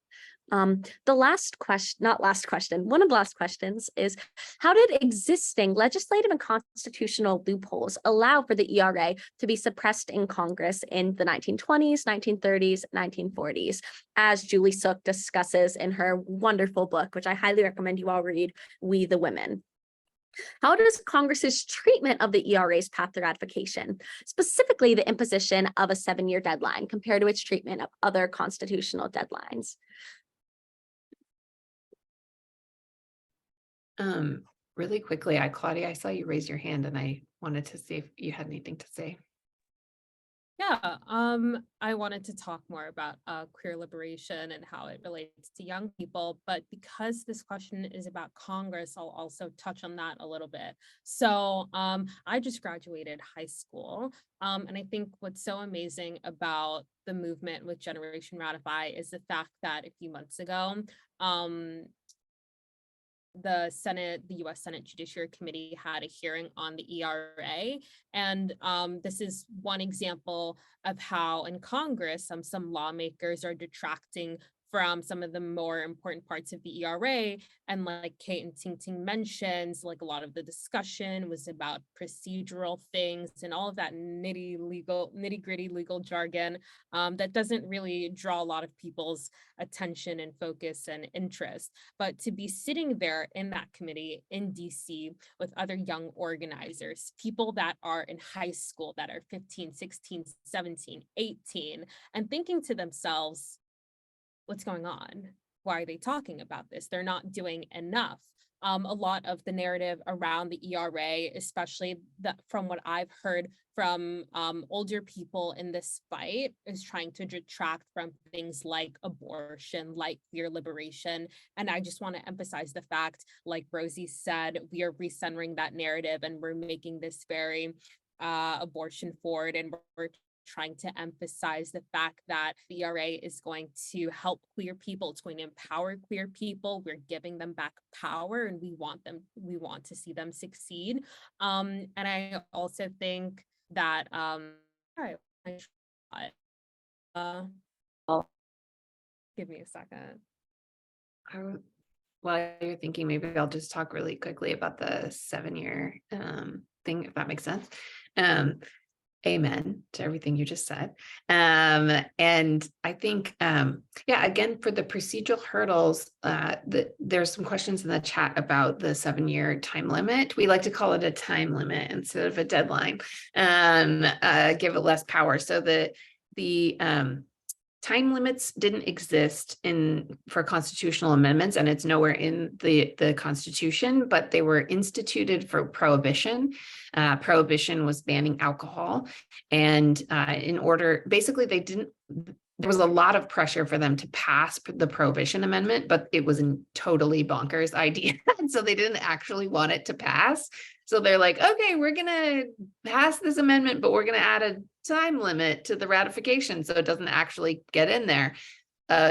Speaker 1: The last question, not last question, one of the last questions is, how did existing legislative and constitutional loopholes allow for the ERA to be suppressed in Congress in the 1920s, 1930s, 1940s, as Julie Sook discusses in her wonderful book, which I highly recommend you all read, We the Women? How does Congress's treatment of the ERA's path to ratification, specifically the imposition of a 7-year deadline, compare to its treatment of other constitutional deadlines?
Speaker 2: Really quickly, Claudia, I saw you raise your hand and I wanted to see if you had anything to say.
Speaker 6: Yeah, I wanted to talk more about queer liberation and how it relates to young people, but because this question is about Congress, I'll also touch on that a little bit. So I just graduated high school, and I think what's so amazing about the movement with Generation Ratify is the fact that a few months ago, the US Senate Judiciary Committee had a hearing on the ERA. And this is one example of how in Congress, some lawmakers are detracting from some of the more important parts of the ERA. And like Kate and Ting mentions, like a lot of the discussion was about procedural things and all of that nitty gritty legal jargon that doesn't really draw a lot of people's attention and focus and interest. But to be sitting there in that committee in DC with other young organizers, people that are in high school that are 15, 16, 17, 18, and thinking to themselves, what's going on? Why are they talking about this? They're not doing enough. A lot of the narrative around the ERA, especially from what I've heard from older people in this fight, is trying to detract from things like abortion, like queer liberation. And I just want to emphasize the fact, like Rosie said, we are recentering that narrative and we're making this very abortion forward, and we're trying to emphasize the fact that the ERA is going to help queer people. It's going to empower queer people. We're giving them back power, and we want to see them succeed. And I also think that all right, give me a second.
Speaker 2: While you're thinking, maybe I'll just talk really quickly about the 7-year thing, if that makes sense. Amen to everything you just said. And I think, again, for the procedural hurdles, there's some questions in the chat about the 7-year time limit. We like to call it a time limit instead of a deadline, give it less power. So the time limits didn't exist for constitutional amendments, and it's nowhere in the Constitution, but they were instituted for prohibition. Prohibition was banning alcohol, and there was a lot of pressure for them to pass the Prohibition Amendment, but it was a totally bonkers idea. And so they didn't actually want it to pass. So they're like, okay, we're going to pass this amendment, but we're going to add a time limit to the ratification so it doesn't actually get in there.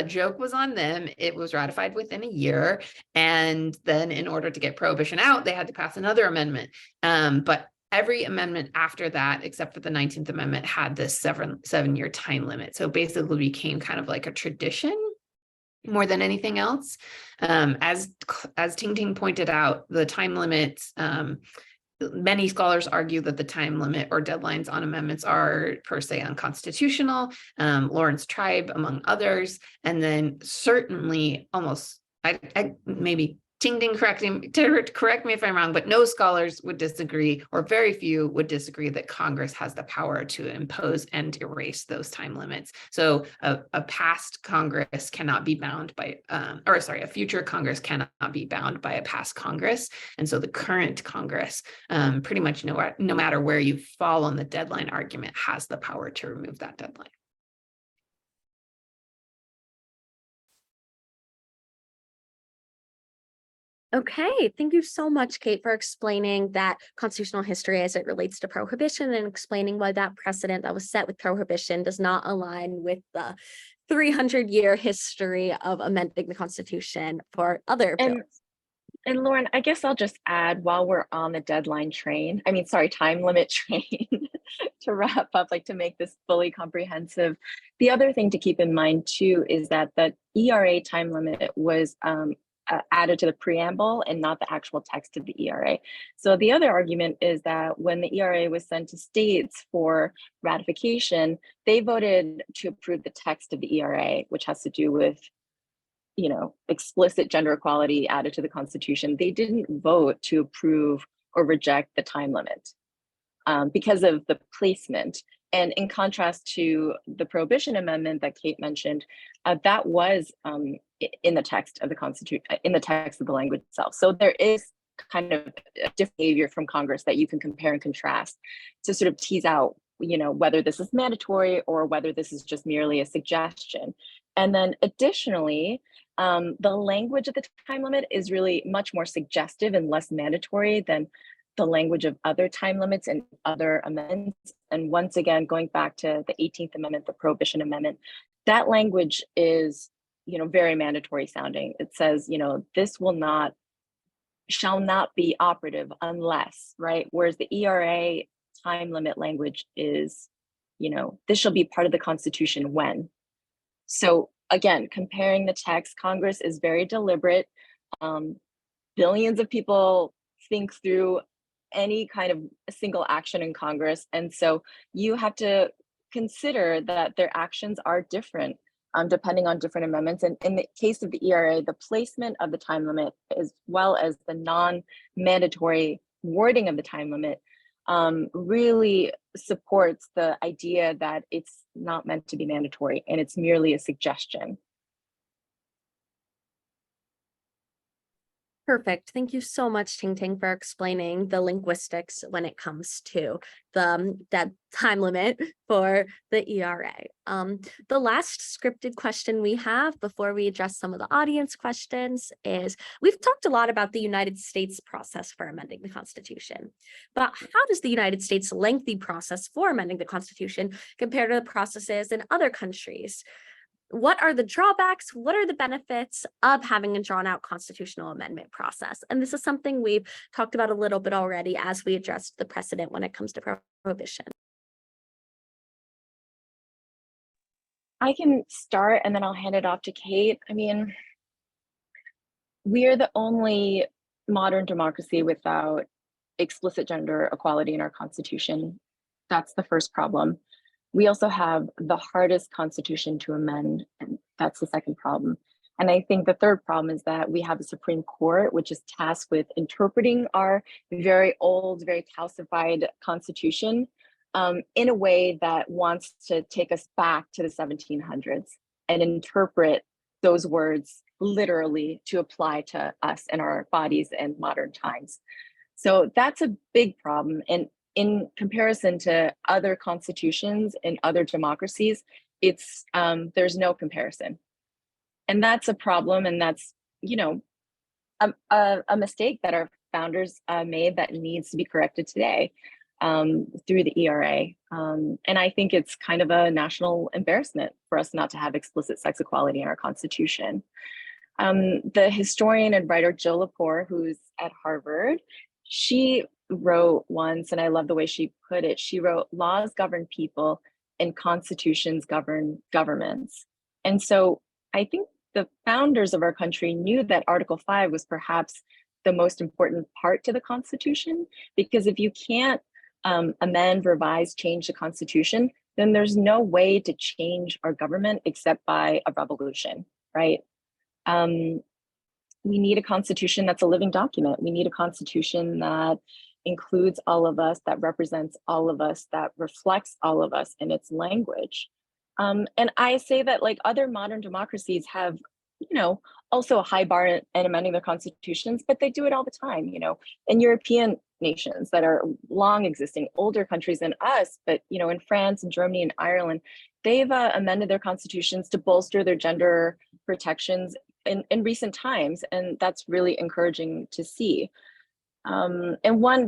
Speaker 2: Joke was on them. It was ratified within a year. And then in order to get prohibition out, they had to pass another amendment. But every amendment after that, except for the 19th Amendment, had this 7-year time limit. So basically became kind of like a tradition more than anything else. As Ting pointed out, the time limits, many scholars argue that the time limit or deadlines on amendments are per se unconstitutional, Lawrence Tribe, among others. And then certainly almost, maybe Ting correct me if I'm wrong, but no scholars would disagree, or very few would disagree, that Congress has the power to impose and erase those time limits. So a past Congress cannot be bound by, a future Congress cannot be bound by a past Congress. And so the current Congress, pretty much no matter where you fall on the deadline argument, has the power to remove that deadline.
Speaker 1: Okay, thank you so much, Kate, for explaining that constitutional history as it relates to prohibition, and explaining why that precedent that was set with prohibition does not align with the 300-year history of amending the Constitution for other bills.
Speaker 5: And Lauren, I guess I'll just add, while we're on the time limit train, to wrap up, like to make this fully comprehensive. The other thing to keep in mind too is that the ERA time limit was added to the preamble and not the actual text of the ERA. So the other argument is that when the ERA was sent to states for ratification, they voted to approve the text of the ERA, which has to do with, explicit gender equality added to the Constitution. They didn't vote to approve or reject the time limit because of the placement. And in contrast to the Prohibition Amendment that Kate mentioned, that was in the text of the Constitution, in the text of the language itself. So there is kind of a different behavior from Congress that you can compare and contrast to sort of tease out, whether this is mandatory or whether this is just merely a suggestion. And then additionally, the language of the time limit is really much more suggestive and less mandatory than the language of other time limits and other amendments. And once again, going back to the 18th Amendment, the Prohibition Amendment, that language is, very mandatory sounding. It says, this will not shall not be operative unless, right? Whereas the ERA time limit language is, this shall be part of the Constitution when. So again, comparing the text, Congress is very deliberate. Billions of people think through any kind of single action in Congress. And so you have to consider that their actions are different depending on different amendments. And in the case of the ERA, the placement of the time limit, as well as the non-mandatory wording of the time limit, really supports the idea that it's not meant to be mandatory and it's merely a suggestion.
Speaker 1: Perfect. Thank you so much, Ting, for explaining the linguistics when it comes to that time limit for the ERA. The last scripted question we have before we address some of the audience questions is, we've talked a lot about the United States process for amending the Constitution, but how does the United States lengthy process for amending the Constitution compare to the processes in other countries? What are the drawbacks? What are the benefits of having a drawn out constitutional amendment process? And this is something we've talked about a little bit already as we addressed the precedent when it comes to prohibition.
Speaker 5: I can start and then I'll hand it off to Kate. I mean, we are the only modern democracy without explicit gender equality in our Constitution. That's the first problem. We also have the hardest Constitution to amend, and that's the second problem. And I think the third problem is that we have a Supreme Court, which is tasked with interpreting our very old, very calcified Constitution in a way that wants to take us back to the 1700s and interpret those words literally to apply to us and our bodies in modern times. So that's a big problem. And in comparison to other constitutions in other democracies, it's there's no comparison. And that's a problem, and that's, a mistake that our founders made that needs to be corrected today through the ERA. And I think it's kind of a national embarrassment for us not to have explicit sex equality in our Constitution. The historian and writer Jill Lepore, who's at Harvard, she wrote once, and I love the way she put it, she wrote, "Laws govern people and constitutions govern governments." And so I think the founders of our country knew that Article 5 was perhaps the most important part to the Constitution, because if you can't amend, revise, change the Constitution, then there's no way to change our government except by a revolution, right? We need a Constitution that's a living document. We need a Constitution that includes all of us, that represents all of us, that reflects all of us in its language. And I say that, like, other modern democracies have, also a high bar in amending their constitutions, but they do it all the time, in European nations that are long existing, older countries than us, but, in France and Germany and Ireland, they've amended their constitutions to bolster their gender protections in recent times. And that's really encouraging to see. And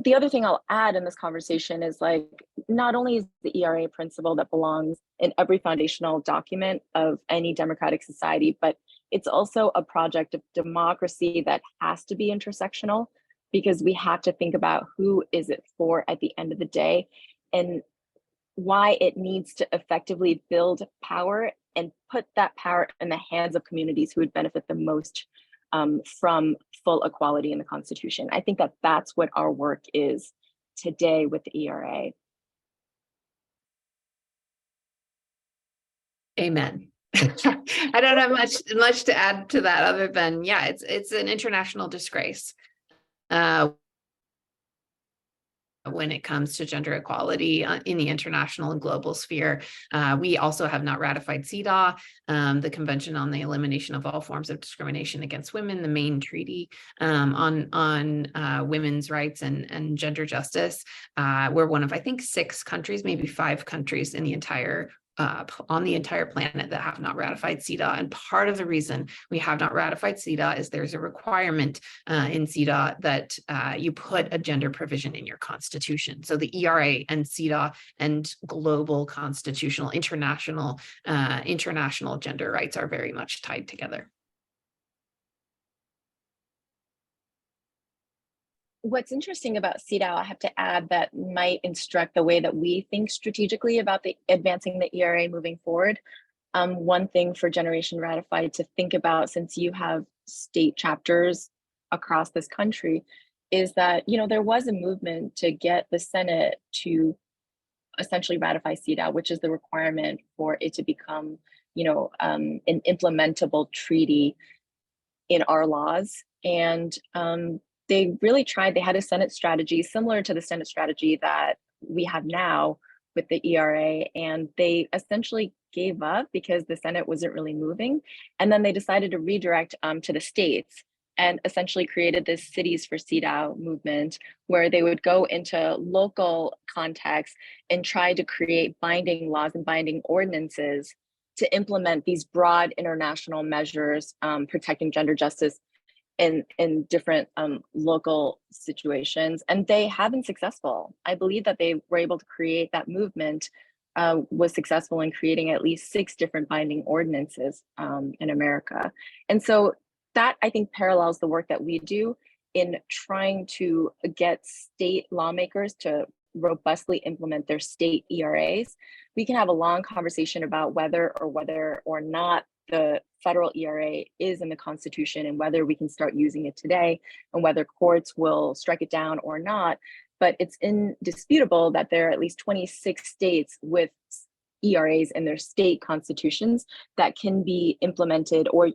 Speaker 5: the other thing I'll add in this conversation is, like, not only is the ERA a principle that belongs in every foundational document of any democratic society, but it's also a project of democracy that has to be intersectional, because we have to think about who is it for at the end of the day, and why it needs to effectively build power and put that power in the hands of communities who would benefit the most from full equality in the Constitution. I think that that's what our work is today with the ERA.
Speaker 2: Amen. I don't have much to add to that, other than, yeah, it's an international disgrace when it comes to gender equality in the international and global sphere. We also have not ratified CEDAW, the Convention on the Elimination of All Forms of Discrimination Against Women, the main treaty on women's rights and gender justice. We're one of, I think, 6 countries, maybe 5 countries in the entire on the entire planet that have not ratified CEDAW. And part of the reason we have not ratified CEDAW is there's a requirement in CEDAW that you put a gender provision in your constitution. So the ERA and CEDAW and global constitutional, international gender rights are very much tied together.
Speaker 5: what's interesting about CEDAW, I have to add, that might instruct the way that we think strategically about the advancing the ERA moving forward. One thing for Generation Ratified to think about, since you have state chapters across this country, is that, you know, there was a movement to get the Senate to essentially ratify CEDAW, which is the requirement for it to become, you know, an implementable treaty in our laws. And they really tried. They had a Senate strategy similar to the Senate strategy that we have now with the ERA, and they essentially gave up because the Senate wasn't really moving. And then they decided to redirect to the states, and essentially created this Cities for CEDAW movement, where they would go into local contexts and try to create binding laws and binding ordinances to implement these broad international measures protecting gender justice in different local situations. And they have been successful. I believe that they were able to create that movement, was successful in creating at least 6 different binding ordinances in America. And so that, I think, parallels the work that we do in trying to get state lawmakers to robustly implement their state ERAs. We can have a long conversation about whether or not the federal ERA is in the Constitution, and whether we can start using it today, and whether courts will strike it down or not. But it's indisputable that there are at least 26 states with ERAs in their state constitutions that can be implemented or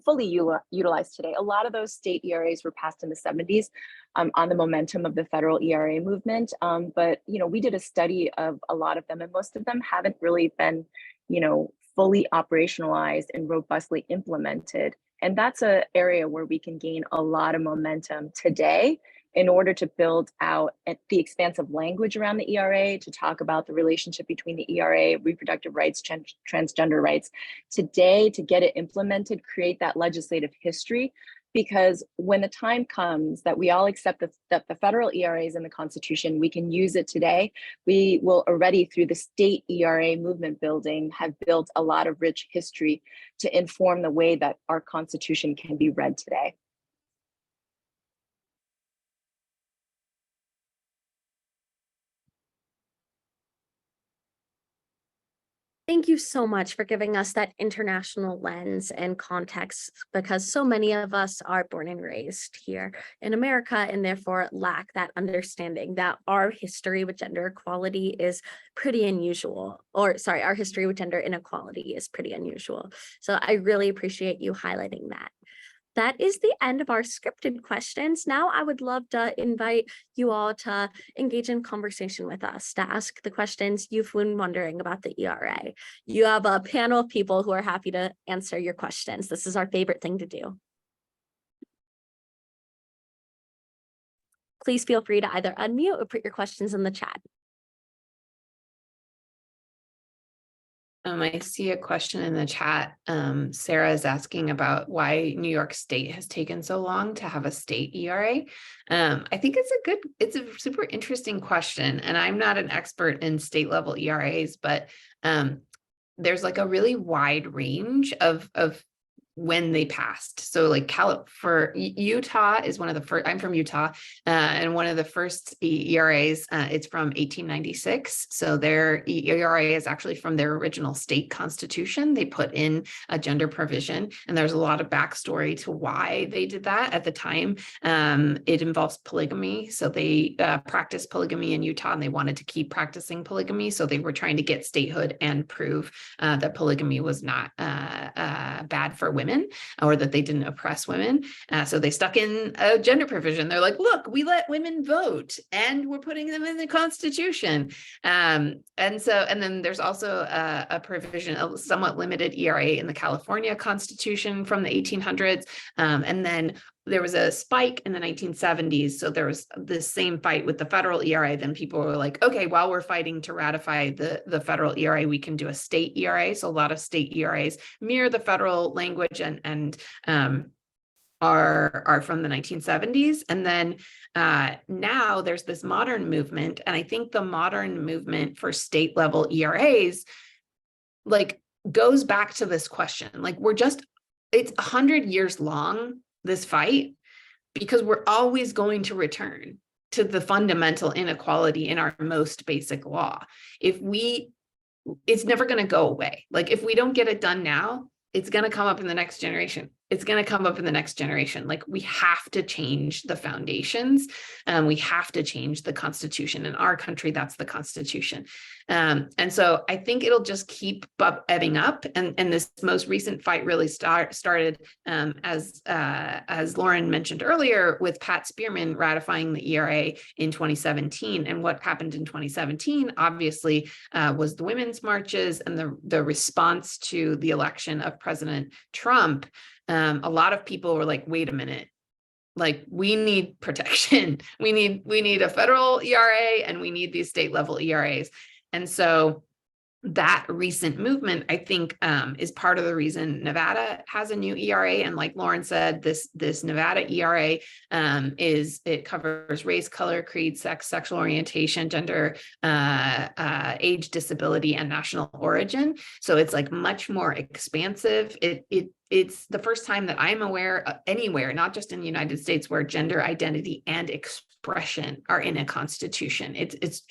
Speaker 5: fully utilized today. A lot of those state ERAs were passed in the 70s on the momentum of the federal ERA movement. But, you know, we did a study of a lot of them, and most of them haven't really been, you know, fully operationalized and robustly implemented. And that's an area where we can gain a lot of momentum today in order to build out the expansive language around the ERA, to talk about the relationship between the ERA, reproductive rights, transgender rights today, to get it implemented, create that legislative history. Because when the time comes that we all accept that the federal ERA is in the Constitution, we can use it today. We will already, through the state ERA movement building, have built a lot of rich history to inform the way that our Constitution can be read today.
Speaker 1: Thank you so much for giving us that international lens and context, because so many of us are born and raised here in America and therefore lack that understanding that our history with gender equality is pretty unusual, or sorry, our history with gender inequality is pretty unusual. So I really appreciate you highlighting that. That is the end of our scripted questions. Now I would love to invite you all to engage in conversation with us, to ask the questions you've been wondering about the ERA. You have a panel of people who are happy to answer your questions. This is our favorite thing to do. Please feel free to either unmute or put your questions in the chat.
Speaker 2: I see a question in the chat. Sarah is asking about why New York State has taken so long to have a state ERA. I think it's a super interesting question, and I'm not an expert in state level ERAs, but there's like a really wide range of when they passed. So like for Utah is one of the first. I'm from Utah, and one of the first ERAs, it's from 1896. So their ERA is actually from their original state constitution. They put in a gender provision, and there's a lot of backstory to why they did that at the time. It involves polygamy. So they practiced polygamy in Utah, and they wanted to keep practicing polygamy. So they were trying to get statehood and prove that polygamy was not bad for women, or that they didn't oppress women. So they stuck in a gender provision. They're like, look, we let women vote, and we're putting them in the Constitution. And then there's also a provision, a somewhat limited ERA in the California Constitution from the 1800s. And then there was a spike in the 1970s. So there was the same fight with the federal ERA. Then people were like, okay, while we're fighting to ratify the federal ERA, we can do a state ERA. So a lot of state ERAs mirror the federal language and are from the 1970s. And then now there's this modern movement. And I think the modern movement for state level ERAs like goes back to this question. Like it's 100 years long, this fight. because we're always going to return to the fundamental inequality in our most basic law. It's never going to go away. Like if we don't get it done now, it's going to come up in the next generation. It's going to come up in the next generation. Like we have to change the foundations, and we have to change the Constitution. In our country, that's the Constitution. And so I think it'll just keep ebbing up. And this most recent fight really started as Lauren mentioned earlier, with Pat Spearman ratifying the ERA in 2017. And what happened in 2017, obviously, was the women's marches and the response to the election of President Trump. A lot of people were like, wait a minute, like we need protection. We need a federal ERA, and we need these state level ERAs. And so that recent movement, I think, is part of the reason Nevada has a new ERA. And like Lauren said, this Nevada ERA it covers race, color, creed, sex, sexual orientation, gender, age, disability, and national origin. So it's like much more expansive. It's the first time that I'm aware anywhere, not just in the United States, where gender identity and expression are in a constitution. It's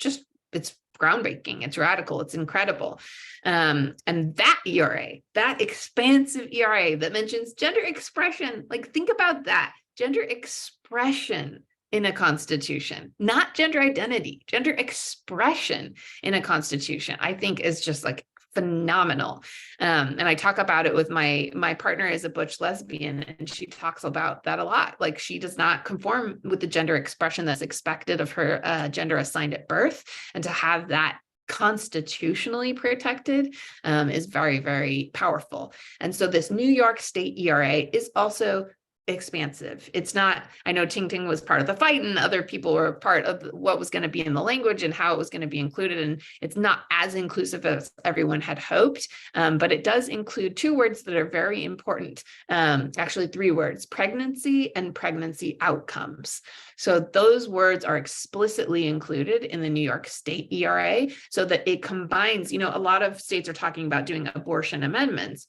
Speaker 2: groundbreaking, it's radical, it's incredible. And that ERA, that expansive ERA that mentions gender expression, like think about that, gender expression in a constitution, not gender identity, gender expression in a constitution, I think is just like phenomenal. And I talk about it with my partner is a butch lesbian, and she talks about that a lot. Like she does not conform with the gender expression that's expected of her gender assigned at birth, and to have that constitutionally protected is very, very powerful. And so this New York State ERA is also expansive. It's not, I know Ting was part of the fight, and other people were part of what was going to be in the language and how it was going to be included. And it's not as inclusive as everyone had hoped, but it does include two words that are very important. Actually, three words: pregnancy and pregnancy outcomes. So those words are explicitly included in the New York State ERA, so that it combines, a lot of states are talking about doing abortion amendments.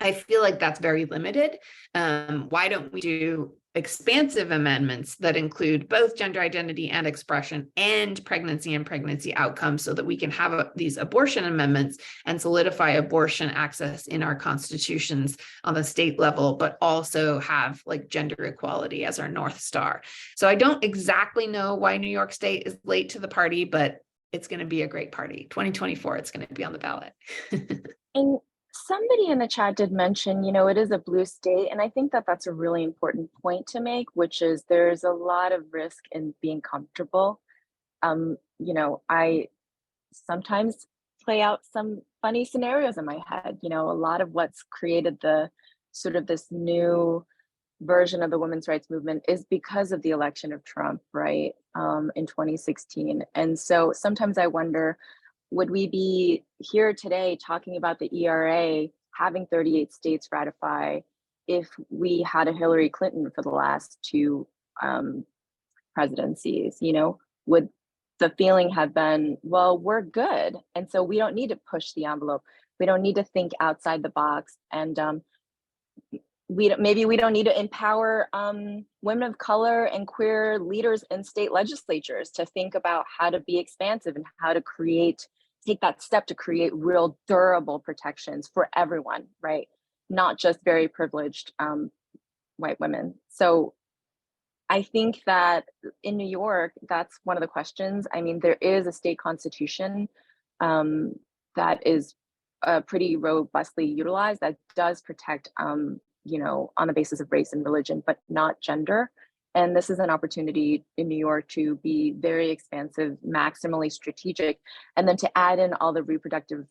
Speaker 2: I feel like that's very limited. Why don't we do expansive amendments that include both gender identity and expression and pregnancy outcomes, so that we can have these abortion amendments and solidify abortion access in our constitutions on the state level, but also have like gender equality as our North Star. So I don't exactly know why New York State is late to the party, but it's going to be a great party. 2024, it's going to be on the ballot.
Speaker 5: And somebody in the chat did mention, it is a blue state. And I think that that's a really important point to make, which is there's a lot of risk in being comfortable. I sometimes play out some funny scenarios in my head. A lot of what's created the sort of this new version of the women's rights movement is because of the election of Trump, right, in 2016. And so sometimes I wonder, would we be here today talking about the ERA having 38 states ratify if we had a Hillary Clinton for the last two presidencies? Would the feeling have been, well, we're good, and so we don't need to push the envelope. We don't need to think outside the box, and maybe we don't need to empower women of color and queer leaders in state legislatures to think about how to be expansive and how to take that step to create real durable protections for everyone, right? Not just very privileged white women. So I think that in New York, that's one of the questions. I mean, there is a state constitution that is pretty robustly utilized that does protect, on the basis of race and religion, but not gender. And this is an opportunity in New York to be very expansive, maximally strategic, and then to add in all the reproductive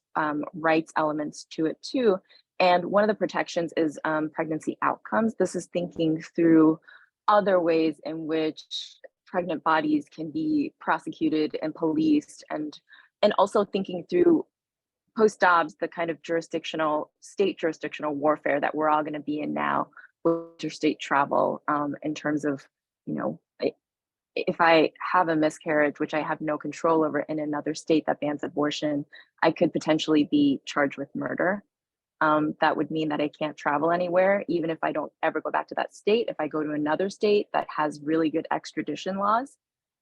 Speaker 5: rights elements to it too. And one of the protections is pregnancy outcomes. This is thinking through other ways in which pregnant bodies can be prosecuted and policed, and also thinking through post-Dobbs, the kind of state jurisdictional warfare that we're all going to be in now with interstate travel, in terms of, if I have a miscarriage, which I have no control over, in another state that bans abortion, I could potentially be charged with murder. that would mean that I can't travel anywhere, even if I don't ever go back to that state. If I go to another state that has really good extradition laws,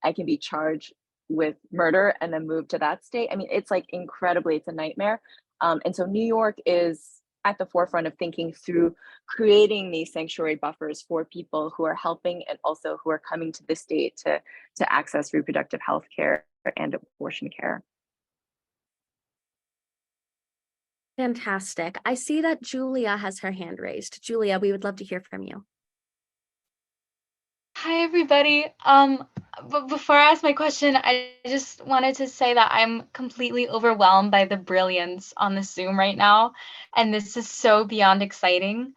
Speaker 5: I can be charged with murder and then move to that state. I mean, it's like it's a nightmare. And so New York is at the forefront of thinking through creating these sanctuary buffers for people who are helping and also who are coming to the state to access reproductive health care and abortion care.
Speaker 1: Fantastic. I see that Julia has her hand raised. Julia, we would love to hear from you.
Speaker 7: Hi, everybody. But before I ask my question, I just wanted to say that I'm completely overwhelmed by the brilliance on the Zoom right now, and this is so beyond exciting.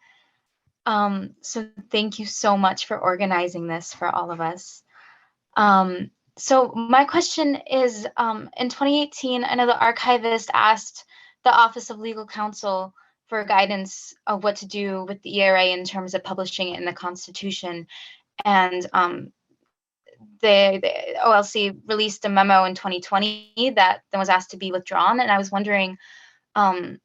Speaker 7: So thank you so much for organizing this for all of us. So my question is, in 2018, I know the archivist asked the Office of Legal Counsel for guidance of what to do with the ERA in terms of publishing it in the Constitution. And the OLC released a memo in 2020 that then was asked to be withdrawn. And I was wondering, and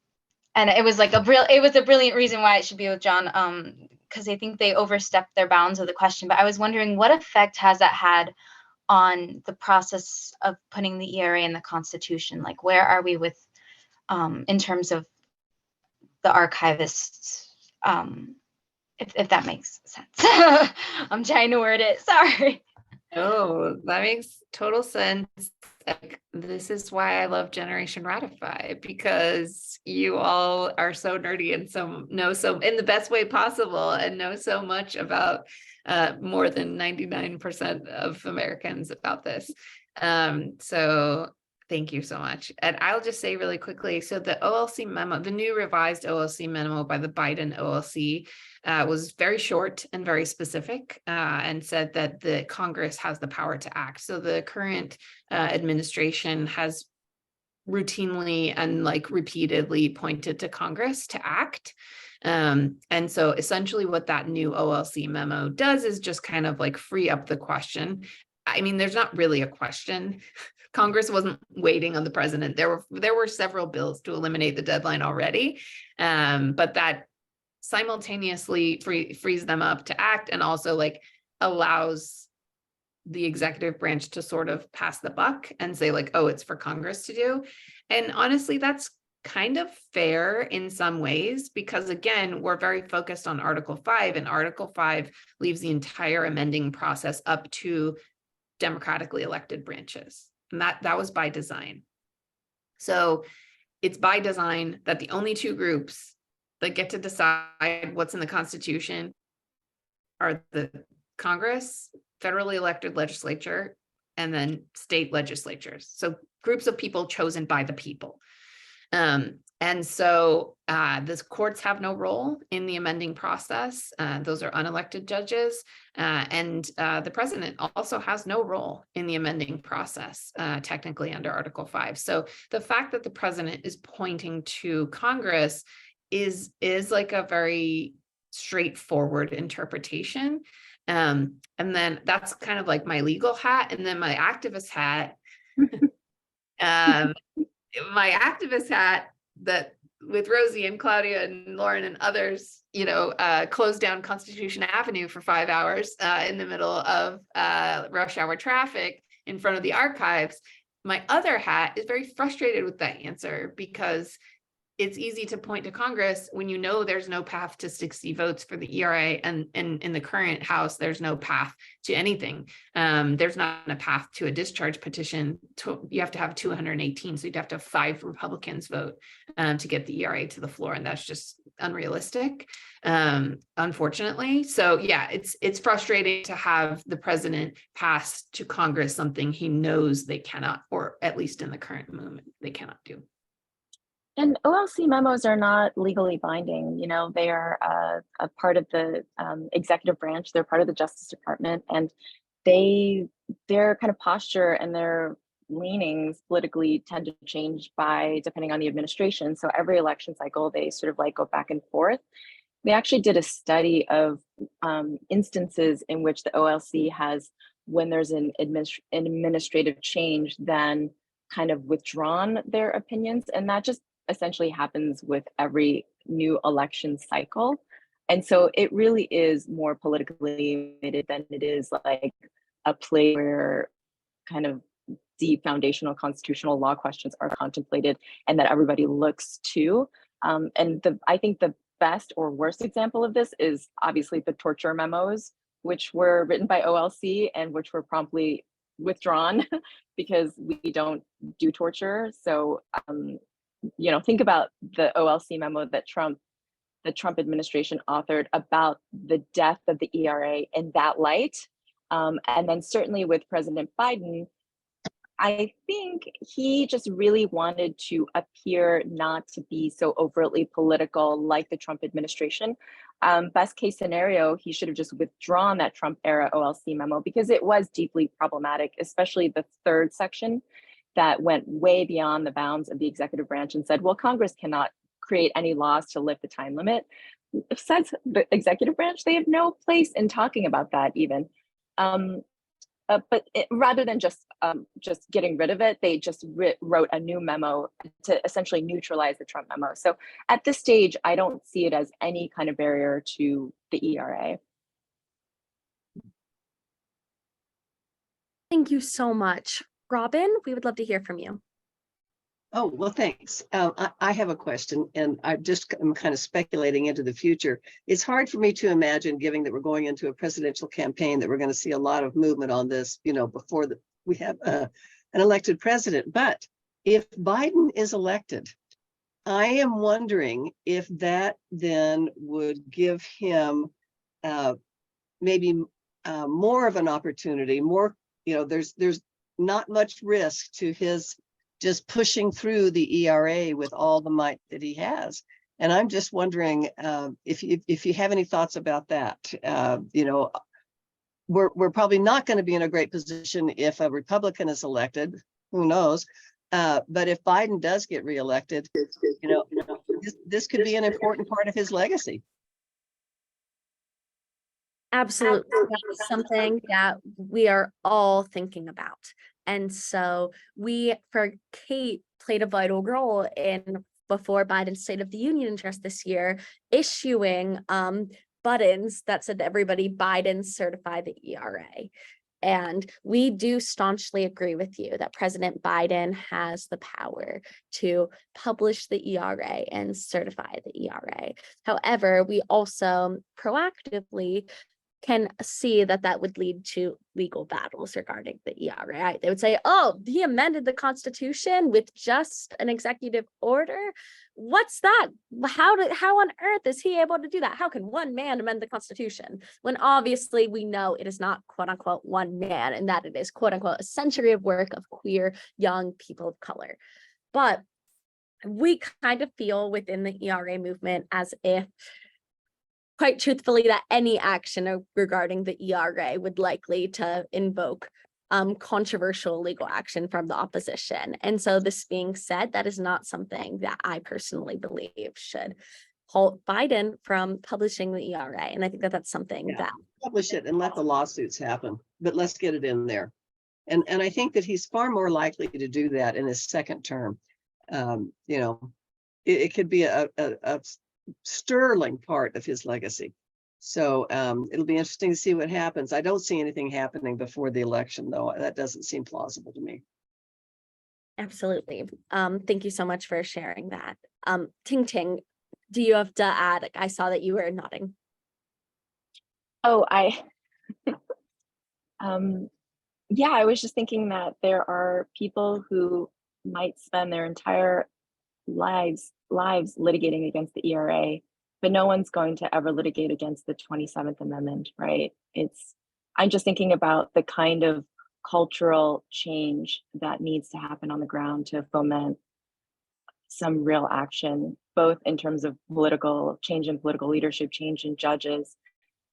Speaker 7: it was like a brilliant reason why it should be withdrawn, because I think they overstepped their bounds of the question. But I was wondering, what effect has that had on the process of putting the ERA in the Constitution? Like, where are we with, in terms of the archivists? If that makes sense. I'm trying to word it. Sorry.
Speaker 2: Oh, that makes total sense. Like, this is why I love Generation Ratify, because you all are so nerdy and know so in the best way possible and know so much about more than 99% of Americans about this. So thank you so much. And I'll just say really quickly, so the OLC memo, the new revised OLC memo by the Biden OLC was very short and very specific, and said that the Congress has the power to act. So the current administration has routinely and like repeatedly pointed to Congress to act. And so essentially what that new OLC memo does is just kind of like free up the question. I mean, there's not really a question. Congress wasn't waiting on the president. There were several bills to eliminate the deadline already, but that simultaneously frees them up to act and also like allows the executive branch to sort of pass the buck and say like, oh, it's for Congress to do. And honestly, that's kind of fair in some ways, because again, we're very focused on Article 5, and Article 5 leaves the entire amending process up to democratically elected branches. And that was by design. So it's by design that the only two groups that get to decide what's in the Constitution are the Congress, federally elected legislature, and then state legislatures. So groups of people chosen by the people. And so the courts have no role in the amending process. Those are unelected judges. And the president also has no role in the amending process, technically under Article 5. So the fact that the president is pointing to Congress is like a very straightforward interpretation. And then that's kind of like my legal hat. And then my activist hat, my activist hat that with Rosie and Claudia and Lauren and others, closed down Constitution Avenue for 5 hours in the middle of rush hour traffic in front of the archives. My other hat is very frustrated with that answer, because it's easy to point to Congress when you know there's no path to 60 votes for the ERA, and in the current House, there's no path to anything. There's not a path to a discharge petition. You have to have 218, so you'd have to have 5 Republicans vote to get the ERA to the floor, and that's just unrealistic, unfortunately. So yeah, it's frustrating to have the president pass to Congress something he knows they cannot, or at least in the current moment, they cannot do.
Speaker 5: And OLC memos are not legally binding. They are a part of the executive branch. They're part of the Justice Department, and their kind of posture and their leanings politically tend to change depending on the administration. So every election cycle, they sort of like go back and forth. They actually did a study of instances in which the OLC has, when there's an administrative change, then kind of withdrawn their opinions, and that just essentially happens with every new election cycle. And so it really is more politically motivated than it is like a place where kind of deep foundational constitutional law questions are contemplated and that everybody looks to. I think the best or worst example of this is obviously the torture memos, which were written by OLC and which were promptly withdrawn because we don't do torture. So, think about the OLC memo that the Trump administration authored about the death of the ERA in that light. And then certainly with President Biden, I think he just really wanted to appear not to be so overtly political like the Trump administration. Best case scenario, he should have just withdrawn that Trump era OLC memo because it was deeply problematic, especially the third section that went way beyond the bounds of the executive branch and said, well, Congress cannot create any laws to lift the time limit. Besides the executive branch, they have no place in talking about that even. Rather than just getting rid of it, they just wrote a new memo to essentially neutralize the Trump memo. So at this stage, I don't see it as any kind of barrier to the ERA.
Speaker 1: Thank you so much. Robin, we would love to hear from you.
Speaker 8: Oh, well, thanks. I have a question, and I'm kind of speculating into the future. It's hard for me to imagine, given that we're going into a presidential campaign, that we're going to see a lot of movement on this, before we have an elected president. But if Biden is elected, I am wondering if that then would give him maybe more of an opportunity, there's not much risk to his just pushing through the ERA with all the might that he has. And I'm just wondering if you have any thoughts about that. We're probably not going to be in a great position if a Republican is elected, who knows? But if Biden does get reelected, this could be an important part of his legacy.
Speaker 1: Absolutely. That is something that we are all thinking about. And so Kate played a vital role in, before Biden's State of the Union address this year, issuing buttons that said to everybody, Biden certify the ERA. And we do staunchly agree with you that President Biden has the power to publish the ERA and certify the ERA. However, we also proactively can see that would lead to legal battles regarding the ERA. They would say, oh, he amended the Constitution with just an executive order. What's that? How on earth is he able to do that? How can one man amend the Constitution? When obviously we know it is not quote unquote one man, and that it is quote unquote a century of work of queer young people of color. But we kind of feel within the ERA movement as if, quite truthfully, that any action regarding the ERA would likely to invoke controversial legal action from the opposition. And so this being said, that is not something that I personally believe should halt Biden from publishing the ERA. And I think that's something that
Speaker 8: publish it and let the lawsuits happen, but let's get it in there. And I think that he's far more likely to do that in his second term. It could be a sterling part of his legacy. So it'll be interesting to see what happens. I don't see anything happening before the election, though. That doesn't seem plausible to me.
Speaker 1: Absolutely. Thank you so much for sharing that. Ting, do you have to add? I saw that you were nodding.
Speaker 5: Oh, I was just thinking that there are people who might spend their entire lives litigating against the ERA, but no one's going to ever litigate against the 27th Amendment, right? I'm just thinking about the kind of cultural change that needs to happen on the ground to foment some real action, both in terms of political change in political leadership, change in judges.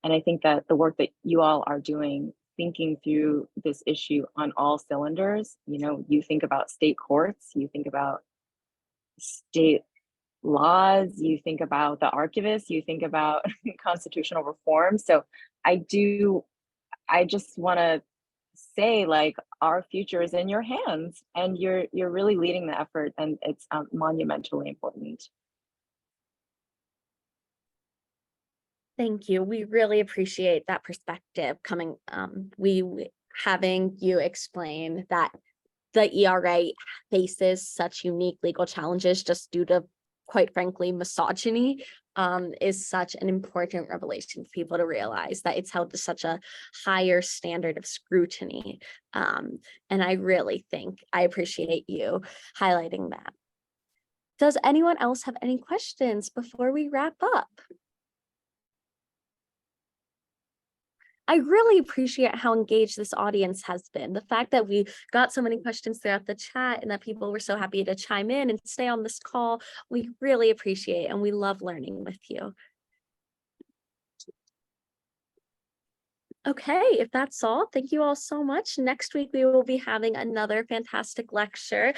Speaker 5: And I think that the work that you all are doing, thinking through this issue on all cylinders, you think about state courts, you think about state laws, you think about the archivists, you think about constitutional reform. So I just want to say, like, our future is in your hands, and you're really leading the effort, and it's monumentally important.
Speaker 1: Thank you. We really appreciate that perspective coming, having you explain that the ERA faces such unique legal challenges just due to, quite frankly, misogyny, is such an important revelation for people to realize that it's held to such a higher standard of scrutiny. And I really think I appreciate you highlighting that. Does anyone else have any questions before we wrap up? I really appreciate how engaged this audience has been. The fact that we got so many questions throughout the chat and that people were so happy to chime in and stay on this call, we really appreciate and we love learning with you. Okay, if that's all, thank you all so much. Next week, we will be having another fantastic lecture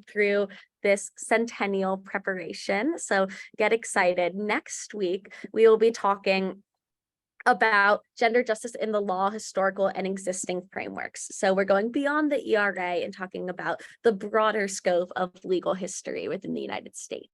Speaker 1: through this centennial preparation. So get excited. Next week, we will be talking about gender justice in the law, historical and existing frameworks. So we're going beyond the ERA and talking about the broader scope of legal history within the United States.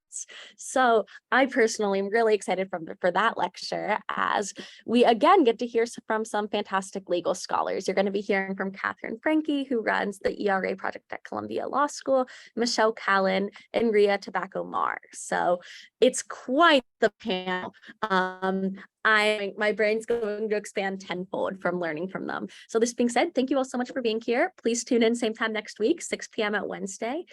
Speaker 1: So I personally am really excited for that lecture, as we again get to hear from some fantastic legal scholars. You're going to be hearing from Catherine Franke, who runs the ERA project at Columbia Law School, Michelle Callan, and Ria Tobacco Mar. So it's quite the panel. My brain's going to expand tenfold from learning from them. So this being said, thank you all so much for being here. Please tune in same time next week, 6 p.m. at Wednesday.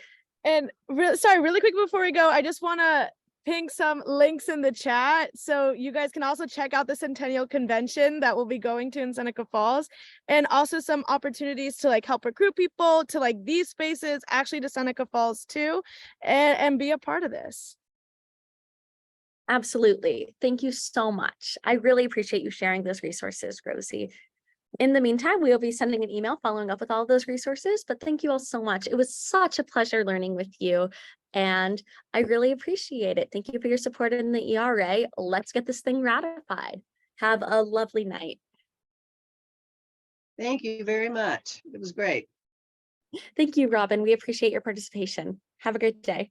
Speaker 3: And really quick before we go, I just want to ping some links in the chat so you guys can also check out the Centennial Convention that we'll be going to in Seneca Falls, and also some opportunities to like help recruit people to like these spaces, actually to Seneca Falls too, and be a part of this.
Speaker 1: Absolutely. Thank you so much. I really appreciate you sharing those resources, Rosie. In the meantime, we will be sending an email following up with all of those resources, but thank you all so much. It was such a pleasure learning with you, and I really appreciate it. Thank you for your support in the ERA. Let's get this thing ratified. Have a lovely night.
Speaker 8: Thank you very much. It was great.
Speaker 1: Thank you, Robin. We appreciate your participation. Have a great day.